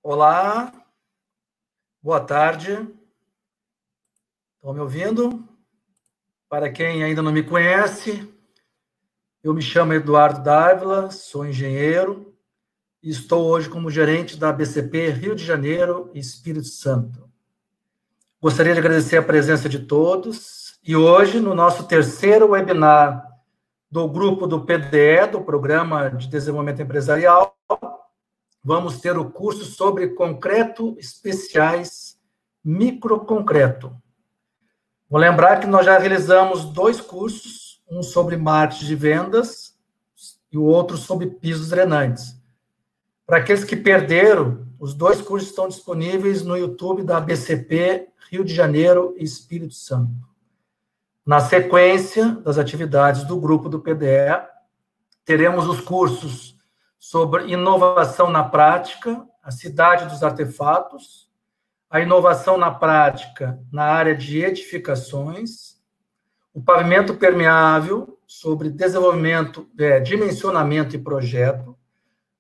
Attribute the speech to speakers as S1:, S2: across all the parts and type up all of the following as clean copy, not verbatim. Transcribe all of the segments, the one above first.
S1: Olá, boa tarde. Estão me ouvindo? Para quem ainda não me conhece, eu me chamo Eduardo Dávila, sou engenheiro e estou hoje como gerente da BCP Rio de Janeiro e Espírito Santo. Gostaria de agradecer a presença de todos e hoje, no nosso terceiro webinar do grupo do PDE, do Programa de Desenvolvimento Empresarial, vamos ter o curso sobre concreto especiais microconcreto. Vou lembrar que nós já realizamos 2 cursos, um sobre marketing de vendas e o outro sobre pisos drenantes. Para aqueles que perderam, os 2 cursos estão disponíveis no YouTube da BCP Rio de Janeiro e Espírito Santo. Na sequência das atividades do grupo do PDE, teremos os cursos sobre inovação na prática, a cidade dos artefatos, a inovação na prática na área de edificações, o pavimento permeável, sobre desenvolvimento, dimensionamento e projeto.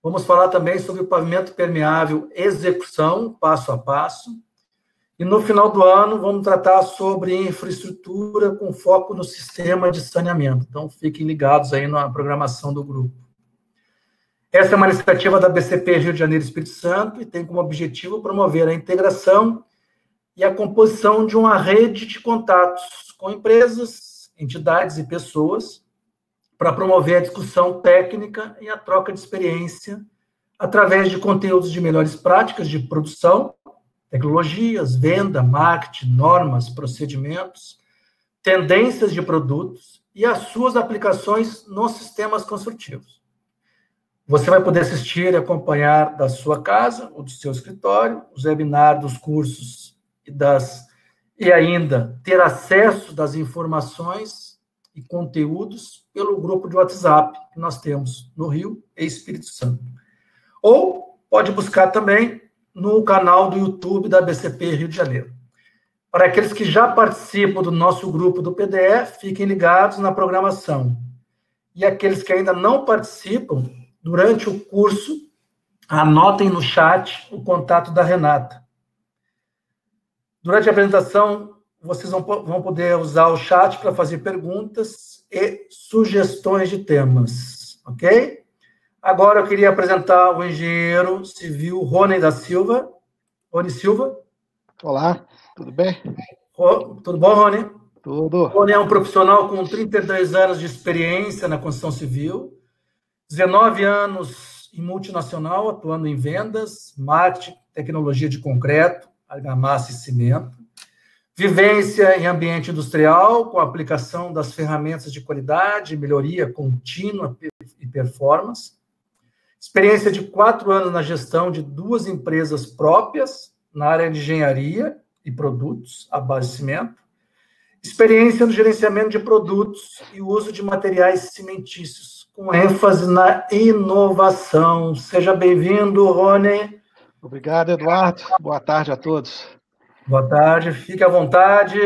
S1: Vamos falar também sobre o pavimento permeável execução, passo a passo. E no final do ano, vamos tratar sobre infraestrutura com foco no sistema de saneamento. Então, fiquem ligados aí na programação do grupo. Essa é uma iniciativa da BCP Rio de Janeiro e Espírito Santo e tem como objetivo promover a integração e a composição de uma rede de contatos com empresas, entidades e pessoas para promover a discussão técnica e a troca de experiência através de conteúdos de melhores práticas de produção, tecnologias, venda, marketing, normas, procedimentos, tendências de produtos e as suas aplicações nos sistemas construtivos. Você vai poder assistir e acompanhar da sua casa ou do seu escritório os webinars dos cursos e ainda ter acesso das informações e conteúdos pelo grupo de WhatsApp que nós temos no Rio e Espírito Santo. Ou pode buscar também no canal do YouTube da BCP Rio de Janeiro. Para aqueles que já participam do nosso grupo do PDE, fiquem ligados na programação. E aqueles que ainda não participam, durante o curso, anotem no chat o contato da Renata. Durante a apresentação, vocês vão poder usar o chat para fazer perguntas e sugestões de temas, ok? Agora eu queria apresentar o engenheiro civil Rony da Silva. Rony Silva.
S2: Olá, tudo bem?
S1: Tudo bom, Rony?
S2: Tudo.
S1: Rony é um profissional com 32 anos de experiência na construção civil, 19 anos em multinacional, atuando em vendas, marketing, tecnologia de concreto, argamassa e cimento. Vivência em ambiente industrial, com a aplicação das ferramentas de qualidade, melhoria contínua e performance. Experiência de 4 anos na gestão de 2 empresas próprias, na área de engenharia e produtos, à base de cimento. Experiência no gerenciamento de produtos e uso de materiais cimentícios, com ênfase na inovação. Seja bem-vindo, Rony.
S2: Obrigado, Eduardo. Boa tarde a todos.
S1: Boa tarde, fique à vontade.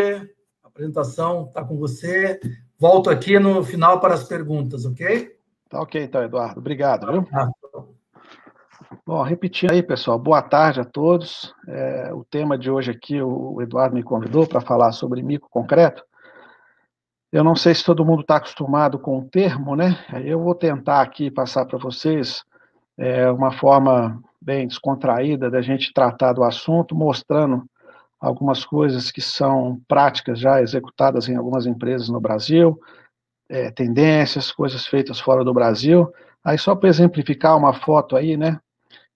S1: A apresentação está com você. Volto aqui no final para as perguntas, ok?
S2: Tá ok, então, Eduardo. Obrigado, viu? Bom, repetindo aí, pessoal, boa tarde a todos. O tema de hoje aqui, o Eduardo me convidou para falar sobre microconcreto. Eu não sei se todo mundo está acostumado com o termo, né? Eu vou tentar aqui passar para vocês uma forma bem descontraída da gente tratar do assunto, mostrando algumas coisas que são práticas já executadas em algumas empresas no Brasil, tendências, coisas feitas fora do Brasil. Aí, só para exemplificar uma foto aí, né?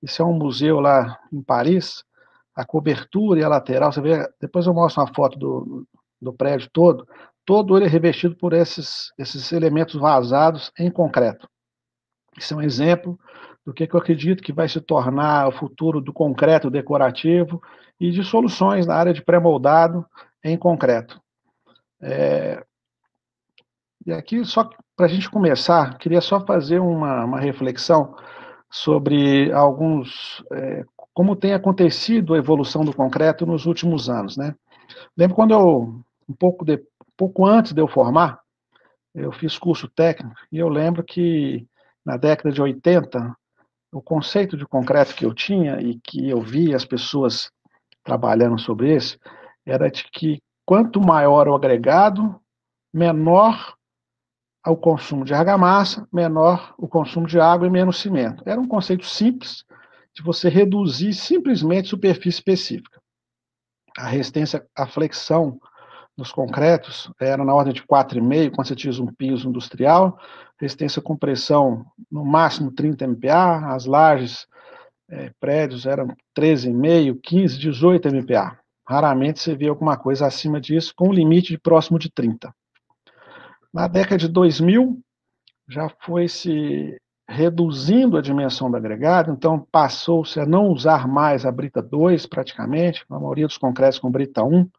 S2: Isso é um museu lá em Paris, a cobertura e a lateral, você vê, depois eu mostro uma foto do prédio todo ele é revestido por esses elementos vazados em concreto. Isso é um exemplo do que eu acredito que vai se tornar o futuro do concreto decorativo e de soluções na área de pré-moldado em concreto. E aqui, só para a gente começar, queria só fazer uma reflexão sobre como tem acontecido a evolução do concreto nos últimos anos, né? Lembro quando um pouco antes de eu formar, eu fiz curso técnico, e eu lembro que na década de 80, o conceito de concreto que eu tinha e que eu via as pessoas trabalhando sobre isso, era de que quanto maior o agregado, menor o consumo de argamassa, menor o consumo de água e menos cimento. Era um conceito simples de você reduzir simplesmente superfície específica. A resistência à flexão nos concretos era na ordem de 4,5, quando você utiliza um piso industrial, resistência à compressão no máximo 30 MPa, as lajes, prédios eram 13,5, 15, 18 MPa. Raramente você vê alguma coisa acima disso, com um limite de próximo de 30. Na década de 2000, já foi se reduzindo a dimensão do agregado, então passou-se a não usar mais a brita 2, praticamente, a maioria dos concretos com brita 1.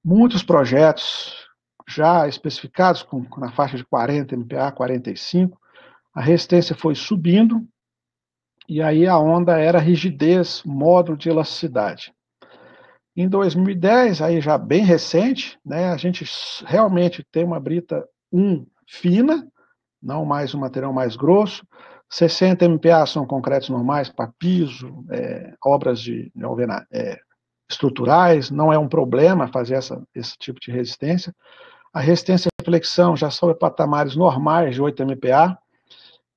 S2: Muitos projetos já especificados na faixa de 40 MPa, 45, a resistência foi subindo, e aí a onda era rigidez, módulo de elasticidade. Em 2010, aí já bem recente, né, a gente realmente tem uma brita 1 fina, não mais um material mais grosso. 60 MPa são concretos normais para piso, obras estruturais, não é um problema fazer esse tipo de resistência. A resistência à flexão já sobe patamares normais de 8 MPa,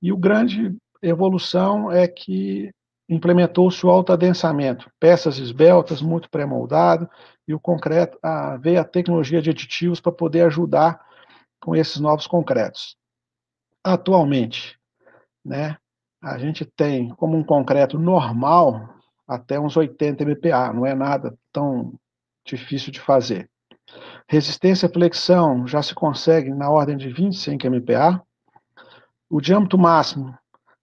S2: e o grande evolução é que implementou-se o alto-adensamento, peças esbeltas, muito pré-moldado, e o concreto, veio a tecnologia de aditivos para poder ajudar com esses novos concretos. Atualmente, né, a gente tem como um concreto normal até uns 80 MPa, não é nada tão difícil de fazer. Resistência à flexão já se consegue na ordem de 25 MPa. O diâmetro máximo,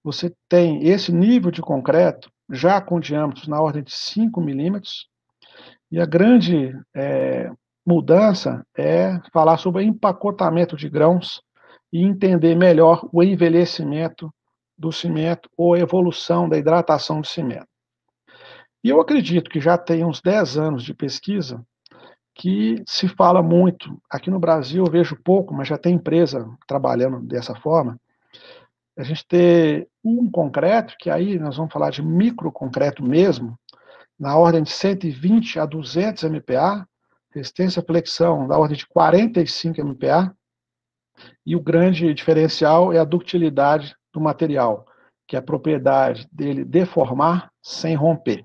S2: você tem esse nível de concreto já com diâmetros na ordem de 5 milímetros. E a grande mudança é falar sobre empacotamento de grãos e entender melhor o envelhecimento do cimento ou a evolução da hidratação do cimento. E eu acredito que já tem uns 10 anos de pesquisa que se fala muito. Aqui no Brasil eu vejo pouco, mas já tem empresa trabalhando dessa forma. A gente ter um concreto, que aí nós vamos falar de microconcreto mesmo, na ordem de 120 a 200 MPa, resistência à flexão da ordem de 45 MPa, e o grande diferencial é a ductilidade do material, que é a propriedade dele deformar sem romper.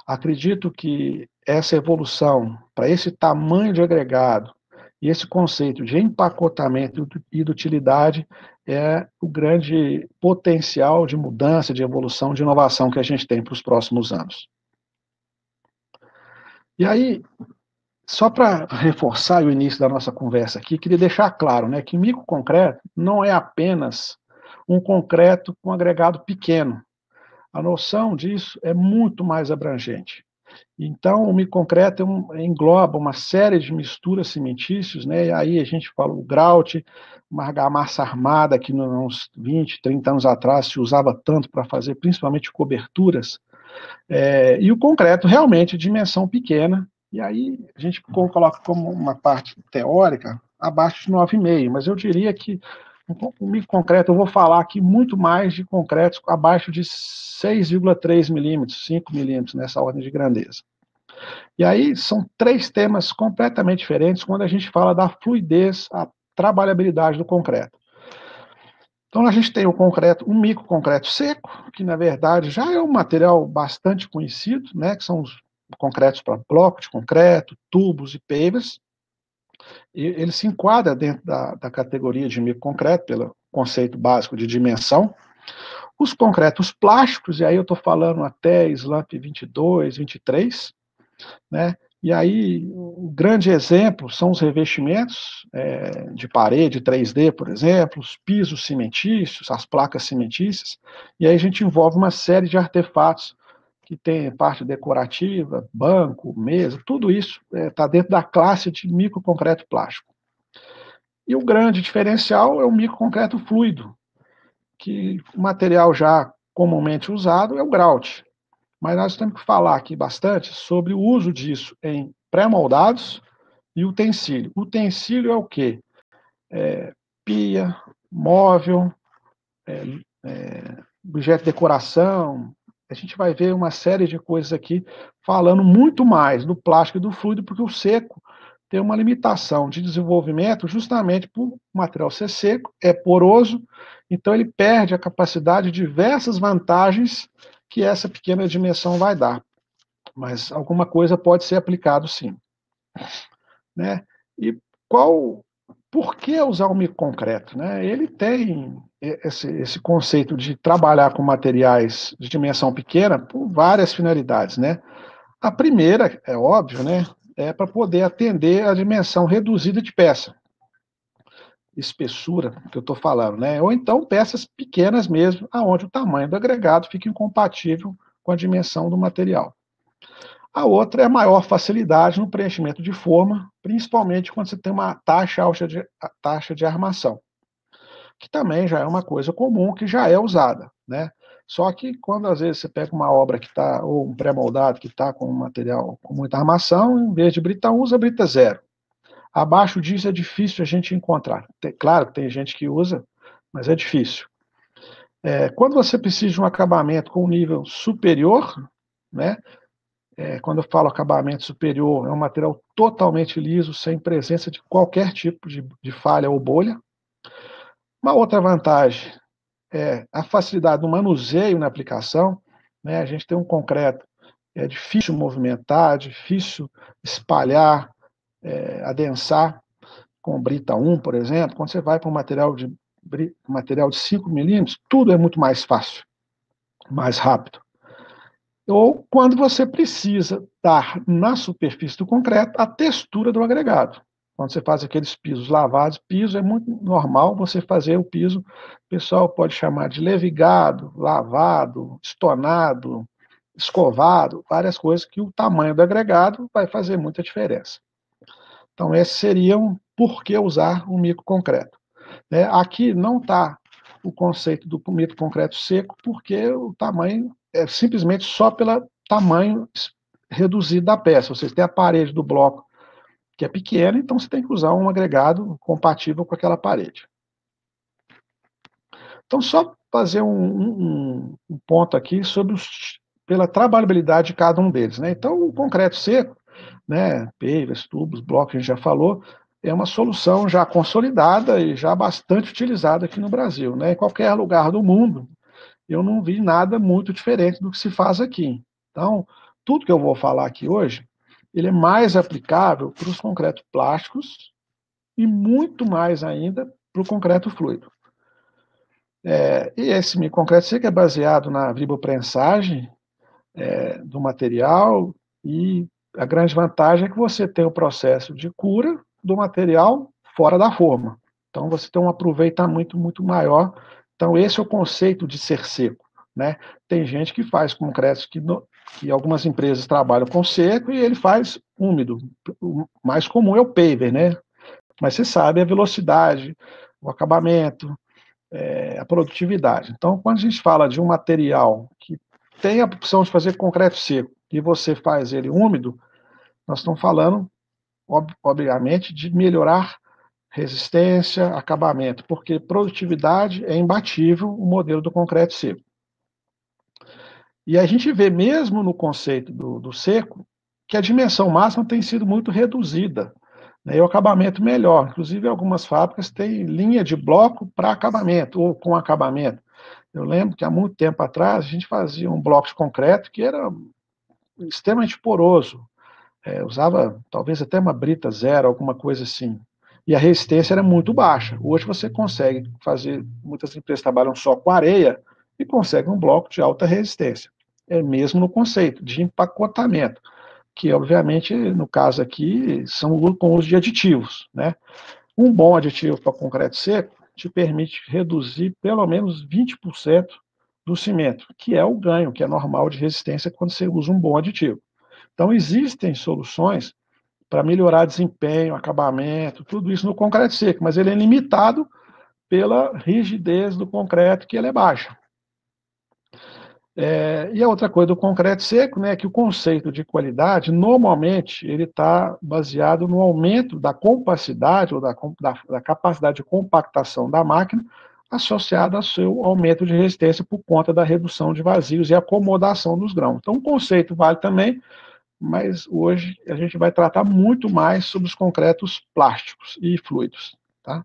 S2: Acredito que essa evolução para esse tamanho de agregado e esse conceito de empacotamento e de utilidade é o grande potencial de mudança, de evolução, de inovação que a gente tem para os próximos anos. E aí, só para reforçar o início da nossa conversa aqui, queria deixar claro, né, que microconcreto não é apenas um concreto com agregado pequeno. A noção disso é muito mais abrangente. Então, o microconcreto engloba uma série de misturas cimentícias, né? E aí a gente fala o grout, uma argamassa armada que uns 20, 30 anos atrás se usava tanto para fazer principalmente coberturas, e o concreto realmente de dimensão pequena, e aí a gente coloca como uma parte teórica abaixo de 9,5, mas eu diria que o microconcreto, eu vou falar aqui muito mais de concretos abaixo de 6,3 milímetros, 5 milímetros, nessa ordem de grandeza. E aí são 3 temas completamente diferentes quando a gente fala da fluidez, a trabalhabilidade do concreto. Então a gente tem o concreto, um microconcreto seco, que na verdade já é um material bastante conhecido, né, que são os concretos para bloco de concreto, tubos e pavers. E ele se enquadra dentro da categoria de microconcreto, pelo conceito básico de dimensão. Os concretos plásticos, e aí eu estou falando até SLAMP 22, 23, né? E aí, um grande exemplo são os revestimentos de parede 3D, por exemplo, os pisos cimentícios, as placas cimentícias, e aí a gente envolve uma série de artefatos que tem parte decorativa, banco, mesa, tudo isso está dentro da classe de microconcreto plástico. E o grande diferencial é o microconcreto fluido, que o material já comumente usado é o grout. Mas nós temos que falar aqui bastante sobre o uso disso em pré-moldados e utensílio. Utensílio é o quê? Pia, móvel, objeto de decoração. A gente vai ver uma série de coisas aqui falando muito mais do plástico e do fluido, porque o seco tem uma limitação de desenvolvimento justamente por o material ser seco, é poroso, então ele perde a capacidade de diversas vantagens que essa pequena dimensão vai dar. Mas alguma coisa pode ser aplicado sim. Né? E por que usar o microconcreto? Né? Ele tem esse conceito de trabalhar com materiais de dimensão pequena por várias finalidades. Né? A primeira, é óbvio, né, é para poder atender a dimensão reduzida de peça, espessura que eu estou falando, né? Ou então peças pequenas mesmo, aonde o tamanho do agregado fica incompatível com a dimensão do material. A outra é a maior facilidade no preenchimento de forma, principalmente quando você tem uma taxa de armação, que também já é uma coisa comum, que já é usada, né? Só que quando às vezes você pega uma obra que está, ou um pré-moldado que está com um material com muita armação, em vez de brita 1, usa brita 0. Abaixo disso é difícil a gente encontrar. Claro que tem gente que usa, mas é difícil. Quando você precisa de um acabamento com um nível superior, né? Quando eu falo acabamento superior, é um material totalmente liso, sem presença de qualquer tipo de falha ou bolha. Uma outra vantagem é a facilidade do manuseio na aplicação. Né? A gente tem um concreto, é difícil movimentar, difícil espalhar, adensar, com brita 1, por exemplo. Quando você vai para um material de 5 milímetros, tudo é muito mais fácil, mais rápido. Ou quando você precisa dar na superfície do concreto a textura do agregado. Quando você faz aqueles pisos lavados, piso é muito normal você fazer o piso, o pessoal pode chamar de levigado, lavado, estonado, escovado, várias coisas que o tamanho do agregado vai fazer muita diferença. Então, esses seriam por que usar o microconcreto. Aqui não está o conceito do microconcreto seco, porque o tamanho é simplesmente só pelo tamanho reduzido da peça. Você tem a parede do bloco que é pequena, então você tem que usar um agregado compatível com aquela parede. Então, só fazer um ponto aqui sobre pela trabalhabilidade de cada um deles. Né? Então, o concreto seco, né, pavers, tubos, blocos, a gente já falou, é uma solução já consolidada e já bastante utilizada aqui no Brasil. Né? Em qualquer lugar do mundo, eu não vi nada muito diferente do que se faz aqui. Então, tudo que eu vou falar aqui hoje, ele é mais aplicável para os concretos plásticos e muito mais ainda para o concreto fluido. E esse microconcreto seco é baseado na viboprensagem do material, e a grande vantagem é que você tem o processo de cura do material fora da forma. Então, você tem um aproveitamento muito maior. Então, esse é o conceito de ser seco. Né? Tem gente que faz concretos que algumas empresas trabalham com seco e ele faz úmido. O mais comum é o paver, né? Mas você sabe a velocidade, o acabamento, a produtividade. Então, quando a gente fala de um material que tem a opção de fazer concreto seco e você faz ele úmido, nós estamos falando, obviamente, de melhorar resistência, acabamento, porque produtividade é imbatível o modelo do concreto seco. E a gente vê mesmo no conceito do seco que a dimensão máxima tem sido muito reduzida, né, e o acabamento melhor. Inclusive, algumas fábricas têm linha de bloco para acabamento, ou com acabamento. Eu lembro que há muito tempo atrás a gente fazia um bloco de concreto que era extremamente poroso, usava talvez até uma brita 0, alguma coisa assim, e a resistência era muito baixa. Hoje você consegue fazer, muitas empresas trabalham só com areia e conseguem um bloco de alta resistência. É mesmo no conceito de empacotamento, que obviamente, no caso aqui, são com uso de aditivos. Né? Um bom aditivo para concreto seco te permite reduzir pelo menos 20% do cimento, que é o ganho, que é normal de resistência quando você usa um bom aditivo. Então, existem soluções para melhorar desempenho, acabamento, tudo isso no concreto seco, mas ele é limitado pela rigidez do concreto, que ele é baixa. E a outra coisa do concreto seco, né, é que o conceito de qualidade, normalmente, ele está baseado no aumento da compacidade ou da capacidade de compactação da máquina associada ao seu aumento de resistência por conta da redução de vazios e acomodação dos grãos. Então, o conceito vale também, mas hoje a gente vai tratar muito mais sobre os concretos plásticos e fluidos, tá?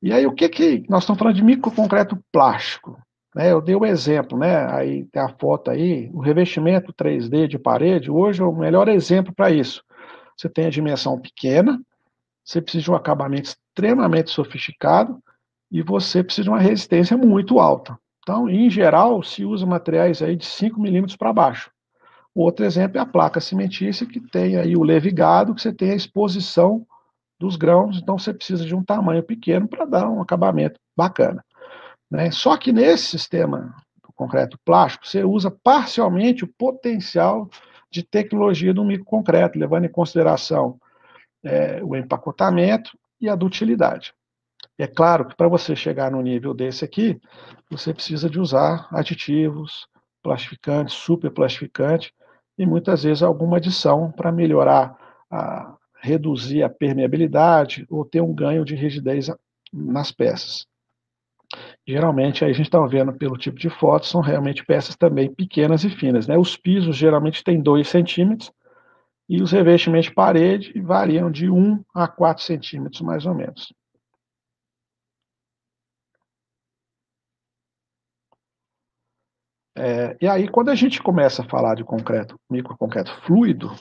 S2: E aí, o que nós estamos falando de microconcreto plástico, né? Eu dei o exemplo, né? Aí tem a foto aí, o revestimento 3D de parede, hoje é o melhor exemplo para isso. Você tem a dimensão pequena, você precisa de um acabamento extremamente sofisticado e você precisa de uma resistência muito alta. Então, em geral, se usa materiais aí de 5 milímetros para baixo. O outro exemplo é a placa cimentícia, que tem aí o levigado, que você tem a exposição dos grãos, então você precisa de um tamanho pequeno para dar um acabamento bacana, né? Só que nesse sistema do concreto plástico, você usa parcialmente o potencial de tecnologia do microconcreto, levando em consideração o empacotamento e a dutilidade. É claro que para você chegar no nível desse aqui, você precisa de usar aditivos, plastificantes, superplastificantes e muitas vezes alguma adição para melhorar, reduzir a permeabilidade ou ter um ganho de rigidez nas peças. Geralmente, aí a gente está vendo pelo tipo de foto, são realmente peças também pequenas e finas, né? Os pisos geralmente têm 2 centímetros e os revestimentos de parede variam de 1 a 4 centímetros, mais ou menos. E aí, quando a gente começa a falar de concreto, microconcreto fluido,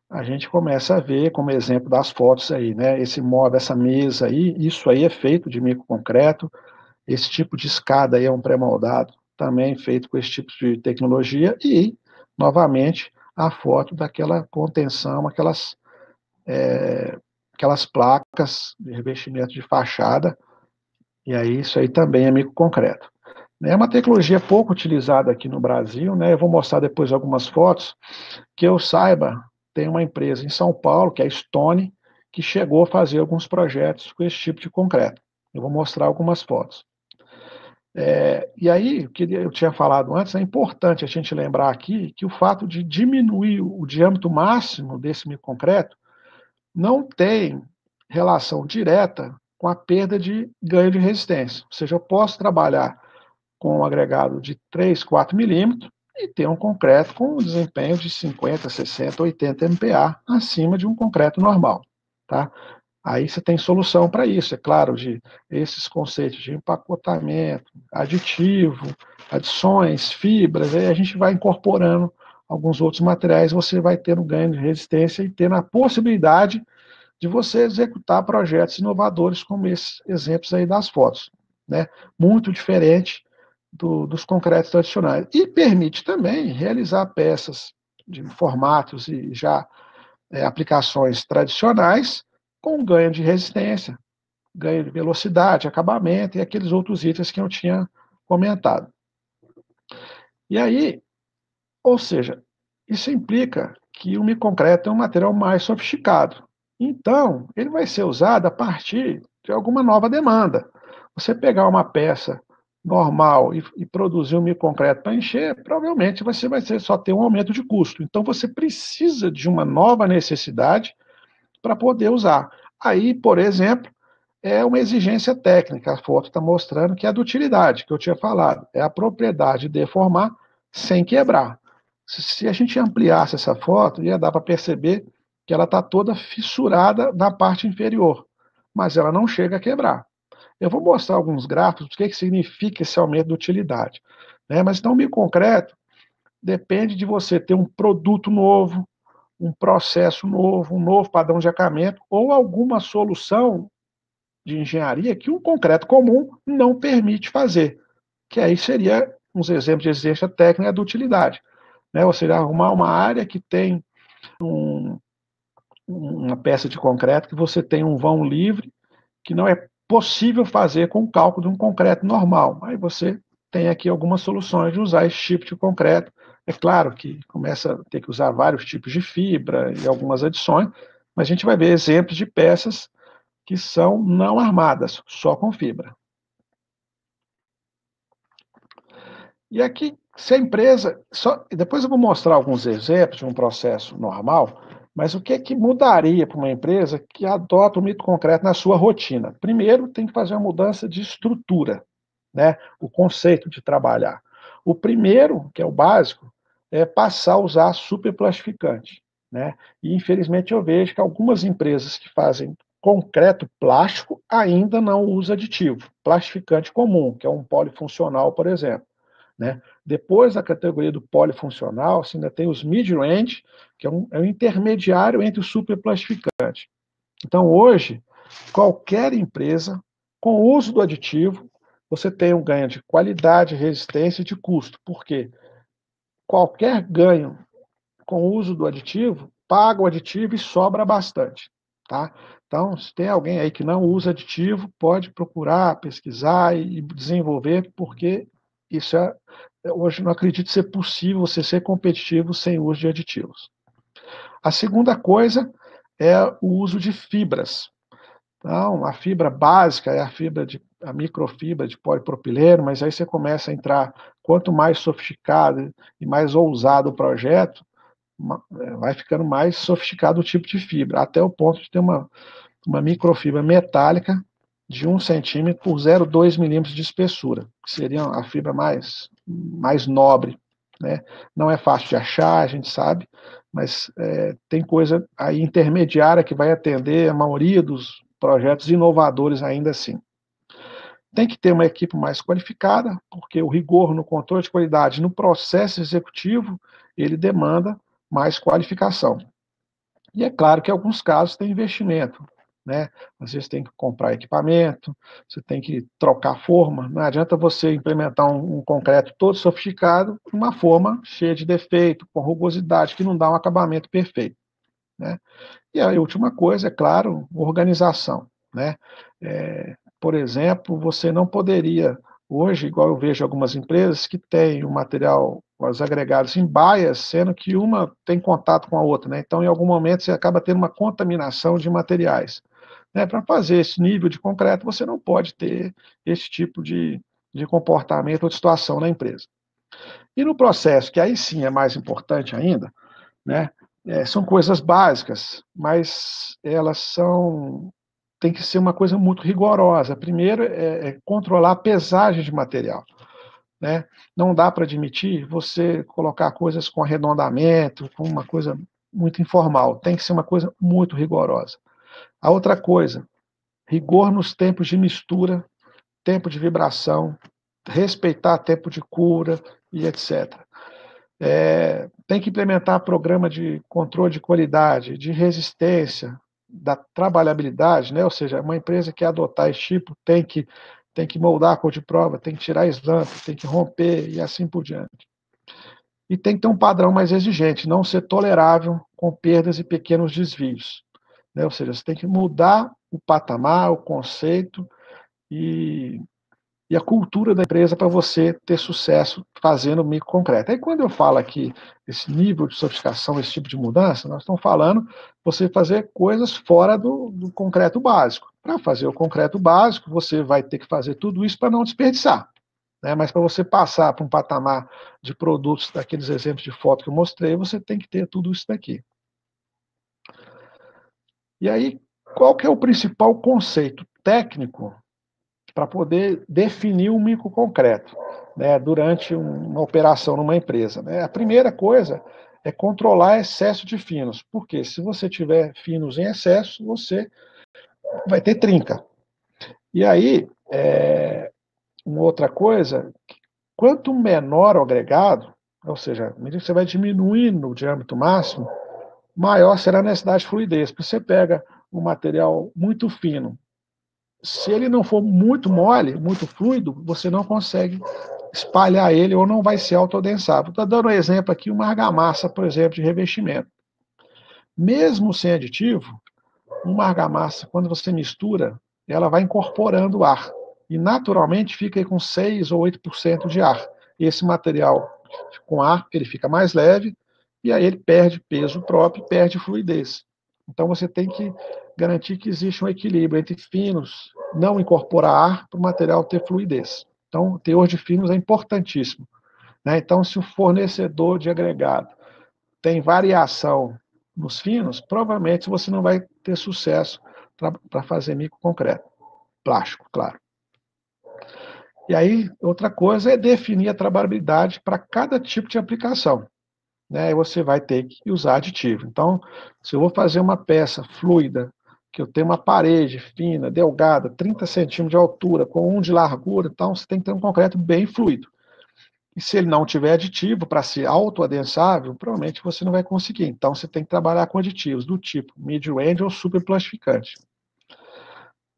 S2: a gente começa a ver, como exemplo das fotos aí, né? Esse móvel, essa mesa aí, isso aí é feito de microconcreto. Esse tipo de escada aí é um pré-moldado, também feito com esse tipo de tecnologia. E, novamente, a foto daquela contenção, aquelas placas de revestimento de fachada. E aí, isso aí também é microconcreto. É uma tecnologia pouco utilizada aqui no Brasil, né? Eu vou mostrar depois algumas fotos. Que eu saiba, tem uma empresa em São Paulo, que é a Stone, que chegou a fazer alguns projetos com esse tipo de concreto. Eu vou mostrar algumas fotos. E aí, o que eu tinha falado antes, é importante a gente lembrar aqui que o fato de diminuir o diâmetro máximo desse microconcreto não tem relação direta com a perda de ganho de resistência. Ou seja, eu posso trabalhar com um agregado de 3, 4 milímetros e ter um concreto com um desempenho de 50, 60, 80 MPa acima de um concreto normal, tá? Aí você tem solução para isso, é claro, de esses conceitos de empacotamento, aditivo, adições, fibras, aí a gente vai incorporando alguns outros materiais, você vai tendo ganho de resistência e tendo a possibilidade de você executar projetos inovadores como esses exemplos aí das fotos, né? Muito diferente dos concretos tradicionais. E permite também realizar peças de formatos e já aplicações tradicionais com ganho de resistência, ganho de velocidade, acabamento e aqueles outros itens que eu tinha comentado. E aí, ou seja, isso implica que o microconcreto é um material mais sofisticado. Então, ele vai ser usado a partir de alguma nova demanda. Você pegar uma peça normal e produzir um microconcreto para encher, provavelmente você vai só ter um aumento de custo. Então, você precisa de uma nova necessidade para poder usar. Aí, por exemplo, é uma exigência técnica. A foto está mostrando que é a dutilidade, que eu tinha falado. É a propriedade de deformar sem quebrar. Se a gente ampliasse essa foto, ia dar para perceber que ela está toda fissurada na parte inferior, mas ela não chega a quebrar. Eu vou mostrar alguns gráficos do que significa esse aumento de utilidade, né? Mas então, o microconcreto depende de você ter um produto novo, um processo novo, um novo padrão de acabamento ou alguma solução de engenharia que um concreto comum não permite fazer, que aí seria uns exemplos de exigência técnica de utilidade, né? Ou seja, arrumar uma área que tem uma peça de concreto que você tem um vão livre que não é possível fazer com o cálculo de um concreto normal. Aí você tem aqui algumas soluções de usar esse tipo de concreto. É claro que começa a ter que usar vários tipos de fibra e algumas adições, mas a gente vai ver exemplos de peças que são não armadas, só com fibra. E aqui, se a empresa. Depois eu vou mostrar alguns exemplos de um processo normal, Mas o que é que mudaria para uma empresa que adota o mito concreto na sua rotina? Primeiro, tem que fazer uma mudança de estrutura, né? O conceito de trabalhar. O primeiro, que é o básico, é passar a usar superplastificante, né? E infelizmente eu vejo que algumas empresas que fazem concreto plástico ainda não usam aditivo, plastificante comum, que é um polifuncional, por exemplo, né? Depois da categoria do polifuncional, você ainda tem os mid-range, que é um intermediário entre o superplastificante. Então, hoje, qualquer empresa, com o uso do aditivo, você tem um ganho de qualidade, resistência e de custo. Por quê? Qualquer ganho com o uso do aditivo, paga o aditivo e sobra bastante. Tá? Então, se tem alguém aí que não usa aditivo, pode procurar, pesquisar e desenvolver, porque isso hoje não acredito ser possível você ser competitivo sem uso de aditivos. A segunda coisa é o uso de fibras. Então, a fibra básica é a microfibra de polipropileno, mas aí você começa a entrar, quanto mais sofisticado e mais ousado o projeto, vai ficando mais sofisticado o tipo de fibra, até o ponto de ter uma microfibra metálica de 1 centímetro por 0,2 milímetros de espessura, que seria a fibra mais nobre, né? Não é fácil de achar, a gente sabe, mas tem coisa aí intermediária que vai atender a maioria dos projetos inovadores ainda assim. Tem que ter uma equipe mais qualificada, porque o rigor no controle de qualidade no processo executivo, ele demanda mais qualificação. E é claro que em alguns casos tem investimento, né? Às vezes tem que comprar equipamento, você tem que trocar forma. Não adianta você implementar um concreto todo sofisticado, uma forma cheia de defeito, com rugosidade, que não dá um acabamento perfeito, né? E a última coisa, é claro, organização, né? Por exemplo, você não poderia, hoje, igual eu vejo algumas empresas que têm o material, os agregados em baias, sendo que uma tem contato com a outra, né? Então, em algum momento, você acaba tendo uma contaminação de materiais. Né? Para fazer esse nível de concreto, você não pode ter esse tipo de comportamento ou de situação na empresa. E no processo, que aí sim é mais importante ainda, né? São coisas básicas, mas elas tem que ser uma coisa muito rigorosa. Primeiro é controlar a pesagem de material, né? Não dá para admitir você colocar coisas com arredondamento, com uma coisa muito informal. Tem que ser uma coisa muito rigorosa. A outra coisa, rigor nos tempos de mistura, tempo de vibração, respeitar tempo de cura e etc. Tem que implementar programa de controle de qualidade, de resistência, da trabalhabilidade, né? Ou seja, uma empresa que adotar esse tipo tem que moldar a cor de prova, tem que tirar slump, tem que romper e assim por diante. E tem que ter um padrão mais exigente, não ser tolerável com perdas e pequenos desvios, né? Ou seja, você tem que mudar o patamar, o conceito e a cultura da empresa para você ter sucesso fazendo micro concreto. Aí quando eu falo aqui esse nível de sofisticação, esse tipo de mudança, nós estamos falando você fazer coisas fora do concreto básico. Para fazer o concreto básico, você vai ter que fazer tudo isso para não desperdiçar. Né? Mas para você passar para um patamar de produtos, daqueles exemplos de foto que eu mostrei, você tem que ter tudo isso daqui. E aí, qual que é o principal conceito técnico para poder definir um microconcreto, né, durante uma operação numa empresa? Né? A primeira coisa é controlar excesso de finos, porque se você tiver finos em excesso, você vai ter trinca. E aí, uma outra coisa, quanto menor o agregado, ou seja, à medida que você vai diminuindo o diâmetro máximo, maior será a necessidade de fluidez. Porque você pega um material muito fino, se ele não for muito mole, muito fluido, você não consegue espalhar ele ou não vai ser autoadensável. Estou dando um exemplo aqui, uma argamassa, por exemplo, de revestimento. Mesmo sem aditivo, uma argamassa, quando você mistura, ela vai incorporando ar. E naturalmente fica aí com 6 ou 8% de ar. Esse material com ar, ele fica mais leve, e aí ele perde peso próprio, perde fluidez. Então você tem que garantir que existe um equilíbrio entre finos, não incorporar ar para o material ter fluidez. Então, o teor de finos é importantíssimo. Né? Então, se o fornecedor de agregado tem variação nos finos, provavelmente você não vai ter sucesso para fazer mico concreto. Plástico, claro. E aí, outra coisa é definir a trabalhabilidade para cada tipo de aplicação. Né? Você vai ter que usar aditivo. Então, se eu vou fazer uma peça fluida, que eu tenho uma parede fina, delgada, 30 centímetros de altura, com 1 de largura, então você tem que ter um concreto bem fluido. E se ele não tiver aditivo para ser autoadensável, provavelmente você não vai conseguir. Então, você tem que trabalhar com aditivos do tipo mid-range ou superplastificante.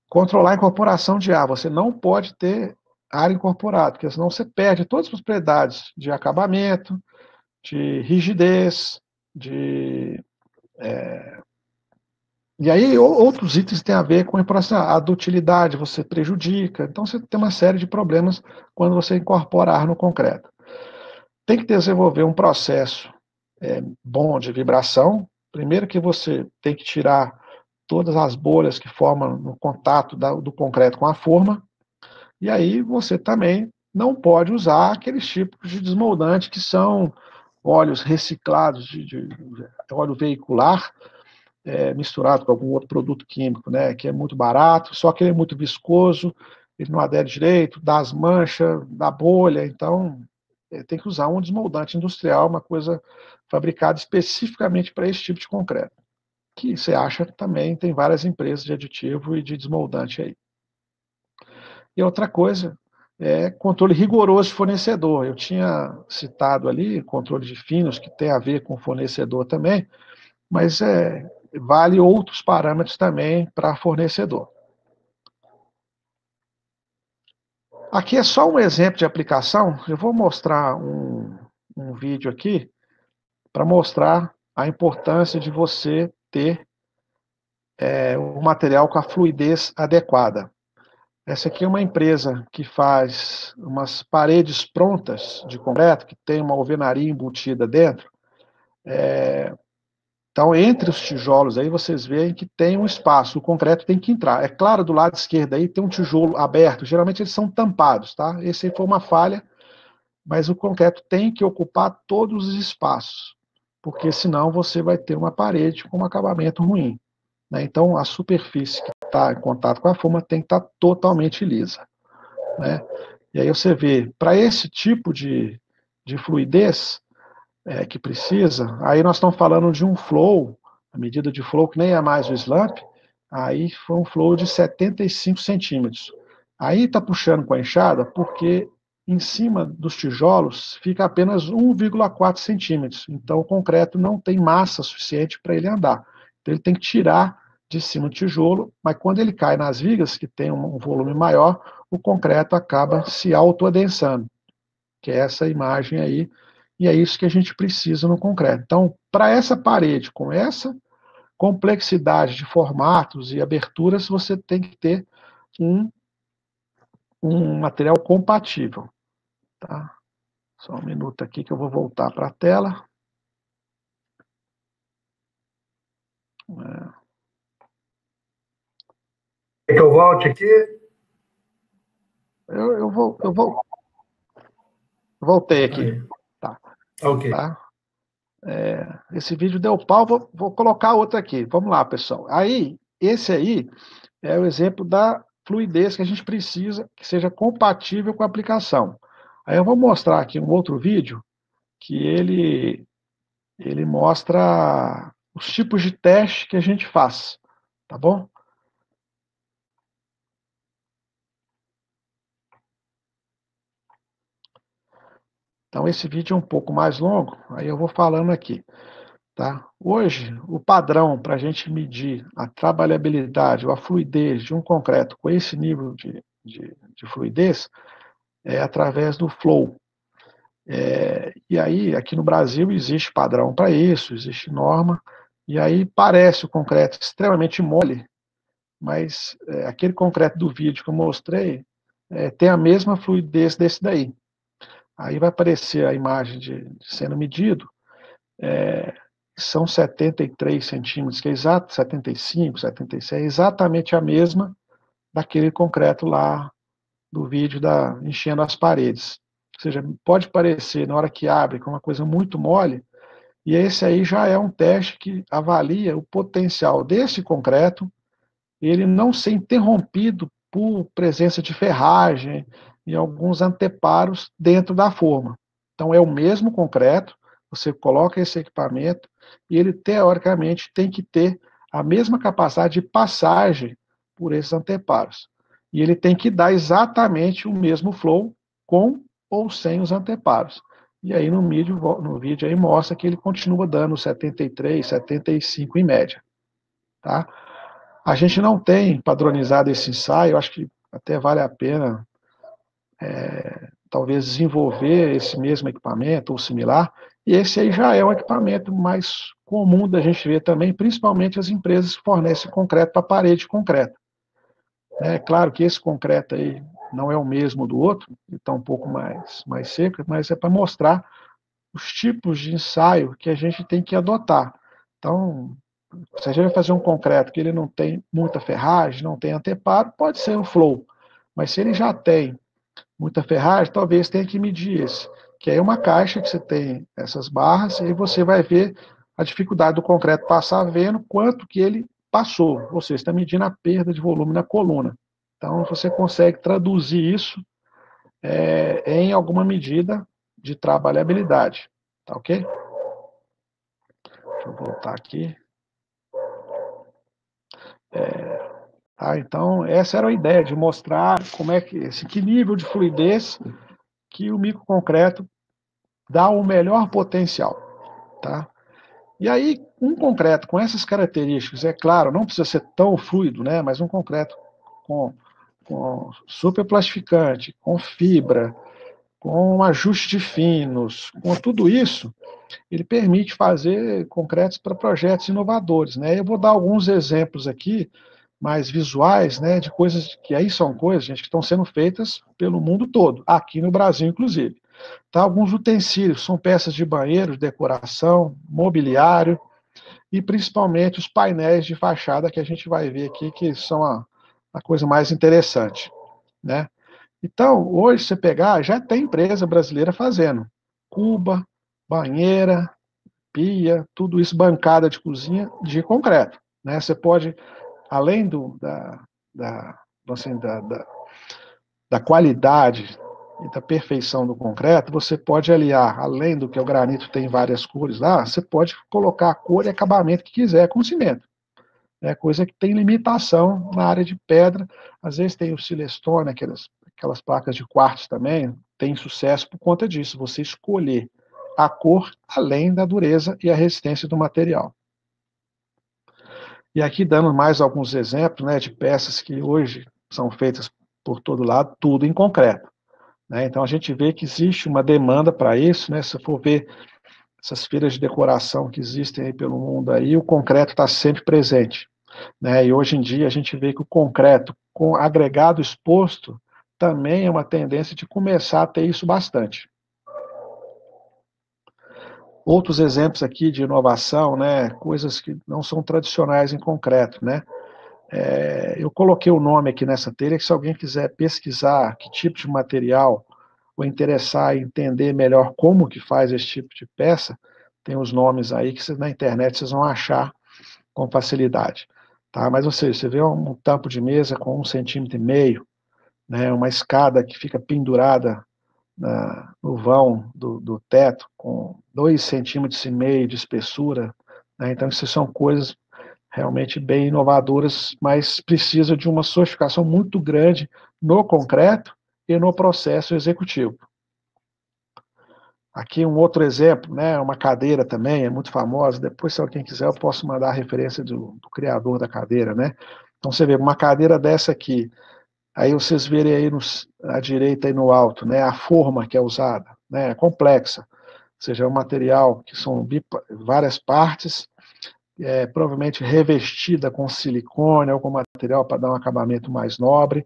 S2: Controlar a incorporação de ar. Você não pode ter ar incorporado, porque senão você perde todas as propriedades de acabamento, de rigidez, E aí outros itens têm a ver com a dutilidade, você prejudica. Então, você tem uma série de problemas quando você incorpora ar no concreto. Tem que desenvolver um processo bom de vibração. Primeiro que você tem que tirar todas as bolhas que formam no contato do concreto com a forma. E aí você também não pode usar aqueles tipos de desmoldante que são óleos reciclados de óleo veicular, misturado com algum outro produto químico, né, que é muito barato, só que ele é muito viscoso, ele não adere direito, dá as manchas, dá bolha, então tem que usar um desmoldante industrial, uma coisa fabricada especificamente para esse tipo de concreto, que você acha que também tem várias empresas de aditivo e de desmoldante aí. E outra coisa é controle rigoroso de fornecedor. Eu tinha citado ali controle de finos, que tem a ver com fornecedor também, mas vale outros parâmetros também para fornecedor. Aqui é só um exemplo de aplicação. Eu vou mostrar um vídeo aqui para mostrar a importância de você ter um material com a fluidez adequada. Essa aqui é uma empresa que faz umas paredes prontas de concreto, que tem uma alvenaria embutida dentro. Então, entre os tijolos aí, vocês veem que tem um espaço, o concreto tem que entrar. É claro, do lado esquerdo aí tem um tijolo aberto, geralmente eles são tampados, tá? Esse aí foi uma falha, mas o concreto tem que ocupar todos os espaços, porque senão você vai ter uma parede com um acabamento ruim. Né? Então, a superfície que está em contato com a forma tem que estar totalmente lisa. Né? E aí você vê, para esse tipo de fluidez que precisa, aí nós estamos falando de um flow, a medida de flow que nem é mais o slump, aí foi um flow de 75 centímetros. Aí está puxando com a enxada porque em cima dos tijolos fica apenas 1,4 centímetros. Então o concreto não tem massa suficiente para ele andar. Então ele tem que tirar de cima do tijolo, mas quando ele cai nas vigas, que tem um volume maior, o concreto acaba se autoadensando, que é essa imagem aí, e é isso que a gente precisa no concreto. Então, para essa parede, com essa complexidade de formatos e aberturas, você tem que ter um material compatível. Tá? Só um minuto aqui que eu vou voltar para a tela.
S1: Quer que eu volte aqui?
S2: Eu voltei aqui.
S1: Aí.
S2: Tá.
S1: Ok.
S2: Tá? Esse vídeo deu pau, vou colocar outro aqui. Vamos lá, pessoal. Aí, esse aí é o exemplo da fluidez que a gente precisa que seja compatível com a aplicação. Aí eu vou mostrar aqui um outro vídeo que ele mostra os tipos de teste que a gente faz, tá bom? Então esse vídeo é um pouco mais longo, aí eu vou falando aqui. Tá? Hoje, o padrão para a gente medir a trabalhabilidade ou a fluidez de um concreto com esse nível de fluidez é através do flow. E aí, aqui no Brasil, existe padrão para isso, existe norma, e aí parece o concreto extremamente mole, mas aquele concreto do vídeo que eu mostrei tem a mesma fluidez desse daí. Aí vai aparecer a imagem de sendo medido, são 73 centímetros, que é exato, 75, 76, é exatamente a mesma daquele concreto lá do vídeo enchendo as paredes. Ou seja, pode parecer, na hora que abre, com uma coisa muito mole, E esse aí já é um teste que avalia o potencial desse concreto, ele não ser interrompido por presença de ferragem e alguns anteparos dentro da forma. Então, é o mesmo concreto, você coloca esse equipamento e ele, teoricamente, tem que ter a mesma capacidade de passagem por esses anteparos. E ele tem que dar exatamente o mesmo flow com ou sem os anteparos. E aí no vídeo aí mostra que ele continua dando 73, 75 em média. Tá? A gente não tem padronizado esse ensaio, acho que até vale a pena talvez desenvolver esse mesmo equipamento ou similar, e esse aí já é um equipamento mais comum da gente ver também, principalmente as empresas que fornecem concreto para parede de concreto. É claro que esse concreto aí não é o mesmo do outro, ele está um pouco mais seco, mas é para mostrar os tipos de ensaio que a gente tem que adotar. Então, se a gente vai fazer um concreto que ele não tem muita ferragem, não tem anteparo, pode ser um flow. Mas se ele já tem muita ferragem, talvez tenha que medir esse. Que aí é uma caixa que você tem essas barras e você vai ver a dificuldade do concreto passar vendo quanto que ele passou. Ou seja, está medindo a perda de volume na coluna. Então, você consegue traduzir isso em alguma medida de trabalhabilidade. Tá ok? Deixa eu voltar aqui. Então, essa era a ideia, de mostrar como é que nível de fluidez que o microconcreto dá o melhor potencial. Tá? E aí, um concreto com essas características, é claro, não precisa ser tão fluido, né? Mas um concreto com superplastificante, com fibra, com ajuste de finos, com tudo isso, ele permite fazer concretos para projetos inovadores, né? Eu vou dar alguns exemplos aqui, mais visuais, né, de coisas que aí são coisas, gente, que estão sendo feitas pelo mundo todo, aqui no Brasil, inclusive. Tá, alguns utensílios, são peças de banheiro, de decoração, mobiliário, e principalmente os painéis de fachada que a gente vai ver aqui, que são a coisa mais interessante, né? Então, hoje, você pegar, já tem empresa brasileira fazendo cuba, banheira, pia, tudo isso bancada de cozinha de concreto, né? Você pode, além assim, da qualidade e da perfeição do concreto, você pode aliar, além do que o granito tem várias cores lá, você pode colocar a cor e acabamento que quiser com cimento. É coisa que tem limitação na área de pedra. Às vezes tem o silestone, aquelas placas de quartzo também, tem sucesso por conta disso, você escolher a cor além da dureza e a resistência do material. E aqui dando mais alguns exemplos, né, de peças que hoje são feitas por todo lado, tudo em concreto, né? Então a gente vê que existe uma demanda para isso, né? Se for ver essas feiras de decoração que existem aí pelo mundo aí, o concreto está sempre presente, né? E hoje em dia a gente vê que o concreto com agregado exposto também é uma tendência de começar a ter isso bastante. Outros exemplos aqui de inovação, né? Coisas que não são tradicionais em concreto, né? Eu coloquei o nome aqui nessa telha, que se alguém quiser pesquisar que tipo de material ou interessar em entender melhor como que faz esse tipo de peça, tem os nomes aí que na internet vocês vão achar com facilidade. Tá? Mas você vê um tampo de mesa com 1,5 cm, né? Uma escada que fica pendurada no vão do teto, com 2,5 cm de espessura, né? Então, isso são coisas realmente bem inovadoras, mas precisa de uma sofisticação muito grande no concreto e no processo executivo. Aqui um outro exemplo, né, uma cadeira também, é muito famosa, depois se alguém quiser eu posso mandar a referência do criador da cadeira, né. Então você vê, uma cadeira dessa aqui, aí vocês verem aí à direita e no alto, né, a forma que é usada, né, é complexa, ou seja, é um material que são várias partes, provavelmente revestida com silicone, algum material para dar um acabamento mais nobre,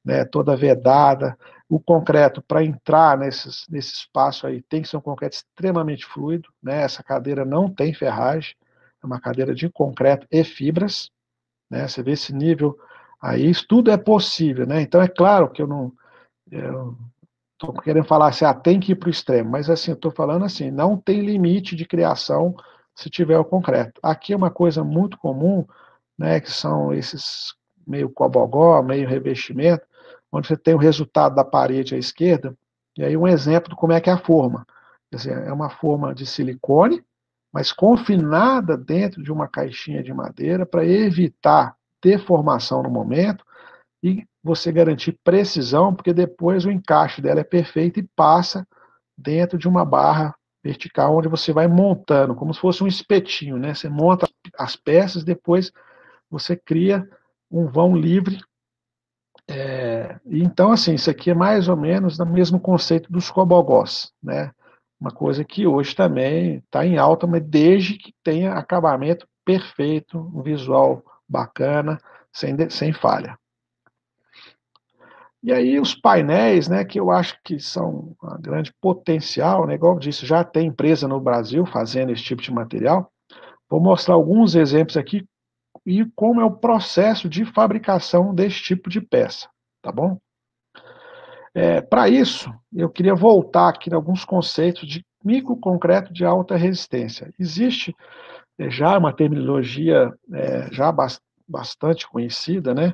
S2: né, toda vedada. O concreto, para entrar nesse espaço aí, tem que ser um concreto extremamente fluido, né, essa cadeira não tem ferragem, é uma cadeira de concreto e fibras, né, você vê esse nível aí, isso tudo é possível, né, então é claro que eu estou querendo falar assim, tem que ir para o extremo, mas assim, eu estou falando assim, não tem limite de criação se tiver o concreto. Aqui é uma coisa muito comum, né, que são esses meio cobogó, meio revestimento, onde você tem o resultado da parede à esquerda, e aí um exemplo de como é que é a forma. Quer dizer, é uma forma de silicone, mas confinada dentro de uma caixinha de madeira para evitar deformação no momento e você garantir precisão, porque depois o encaixe dela é perfeito e passa dentro de uma barra vertical, onde você vai montando, como se fosse um espetinho, né? Você monta as peças, depois você cria um vão livre. Então, assim, isso aqui é mais ou menos o mesmo conceito dos cobogós, né? Uma coisa que hoje também está em alta, mas desde que tenha acabamento perfeito, um visual bacana, sem falha. E aí os painéis, né, que eu acho que são um grande potencial, né, igual eu disse, já tem empresa no Brasil fazendo esse tipo de material. Vou mostrar alguns exemplos aqui e como é o processo de fabricação desse tipo de peça, tá bom? Para isso, eu queria voltar aqui em alguns conceitos de microconcreto de alta resistência. Existe já uma terminologia já bastante conhecida, né,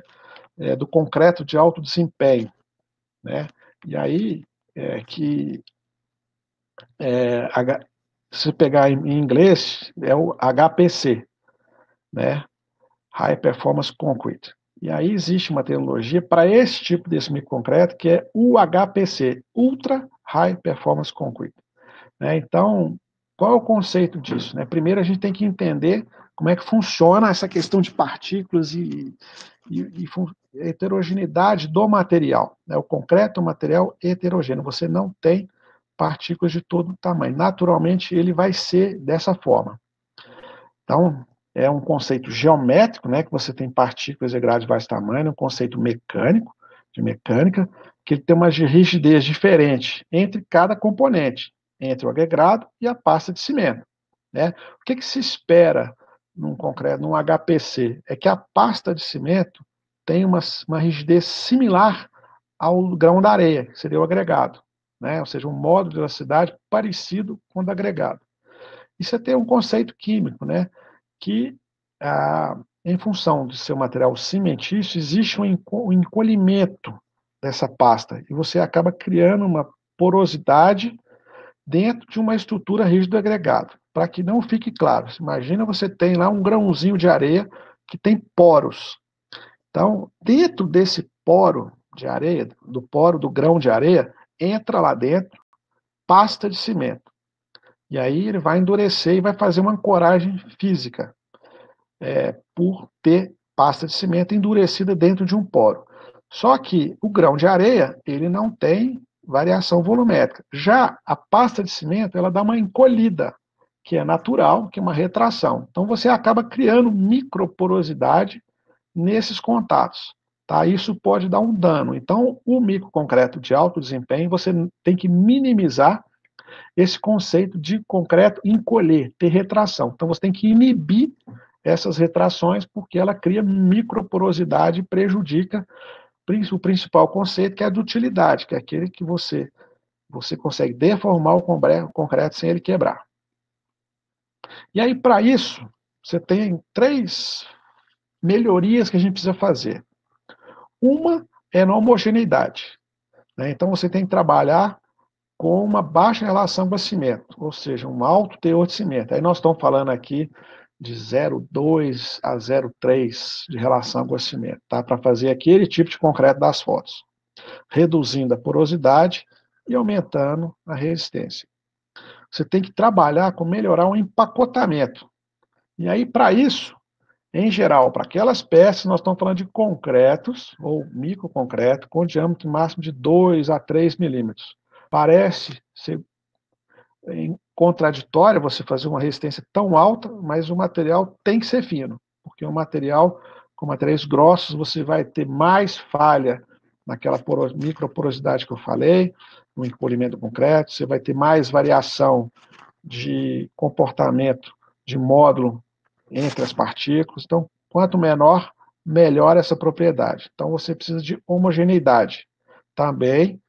S2: do concreto de alto desempenho, né? E aí se pegar em inglês é o HPC, né? High Performance Concrete. E aí existe uma tecnologia para esse tipo desse microconcreto que é o HPC, Ultra High Performance Concrete. Né? Então, qual é o conceito disso? Né? Primeiro, a gente tem que entender como é que funciona essa questão de partículas e heterogeneidade do material. Né? O concreto é um material heterogêneo, você não tem partículas de todo tamanho. Naturalmente, ele vai ser dessa forma. Então, é um conceito geométrico, né, que você tem partículas de grau de vários tamanhos, um conceito mecânico, de mecânica, que ele tem uma rigidez diferente entre cada componente, entre o agregado e a pasta de cimento. Né? O que se espera num concreto, num HPC? É que a pasta de cimento tenha uma rigidez similar ao grão da areia, que seria o agregado. Né? Ou seja, um módulo de elasticidade parecido com o do agregado. Isso é ter um conceito químico, né? Que, em função de ser um material cimentício, existe um encolhimento dessa pasta, e você acaba criando uma porosidade dentro de uma estrutura rígida do agregado. Para que não fique claro, imagina você tem lá um grãozinho de areia que tem poros. Então, dentro desse poro de areia, do poro do grão de areia, entra lá dentro pasta de cimento. E aí ele vai endurecer e vai fazer uma ancoragem física, por ter pasta de cimento endurecida dentro de um poro. Só que o grão de areia, ele não tem variação volumétrica. Já a pasta de cimento, ela dá uma encolhida, que é natural, que é uma retração. Então você acaba criando microporosidade nesses contatos. Tá? Isso pode dar um dano. Então, o microconcreto de alto desempenho, você tem que minimizar esse conceito de concreto encolher, ter retração. Então, você tem que inibir essas retrações, porque ela cria microporosidade e prejudica o principal conceito, que é a dutilidade, que é aquele que você consegue deformar o concreto sem ele quebrar. E aí, para isso, você tem 3 melhorias que a gente precisa fazer. Uma é na homogeneidade. Né? Então, você tem que trabalhar com uma baixa relação com o cimento, ou seja, um alto teor de cimento. Aí nós estamos falando aqui de 0,2 a 0,3 de relação com o cimento, tá? Para fazer aquele tipo de concreto das fotos, reduzindo a porosidade e aumentando a resistência. Você tem que trabalhar com melhorar o empacotamento. E aí, para isso, em geral, para aquelas peças, nós estamos falando de concretos, ou microconcreto, com diâmetro máximo de 2 a 3 milímetros. Parece ser contraditório você fazer uma resistência tão alta, mas o material tem que ser fino, porque com materiais grossos, você vai ter mais falha naquela microporosidade que eu falei, no encolhimento concreto, você vai ter mais variação de comportamento de módulo entre as partículas. Então, quanto menor, melhor essa propriedade. Então, você precisa de homogeneidade. Também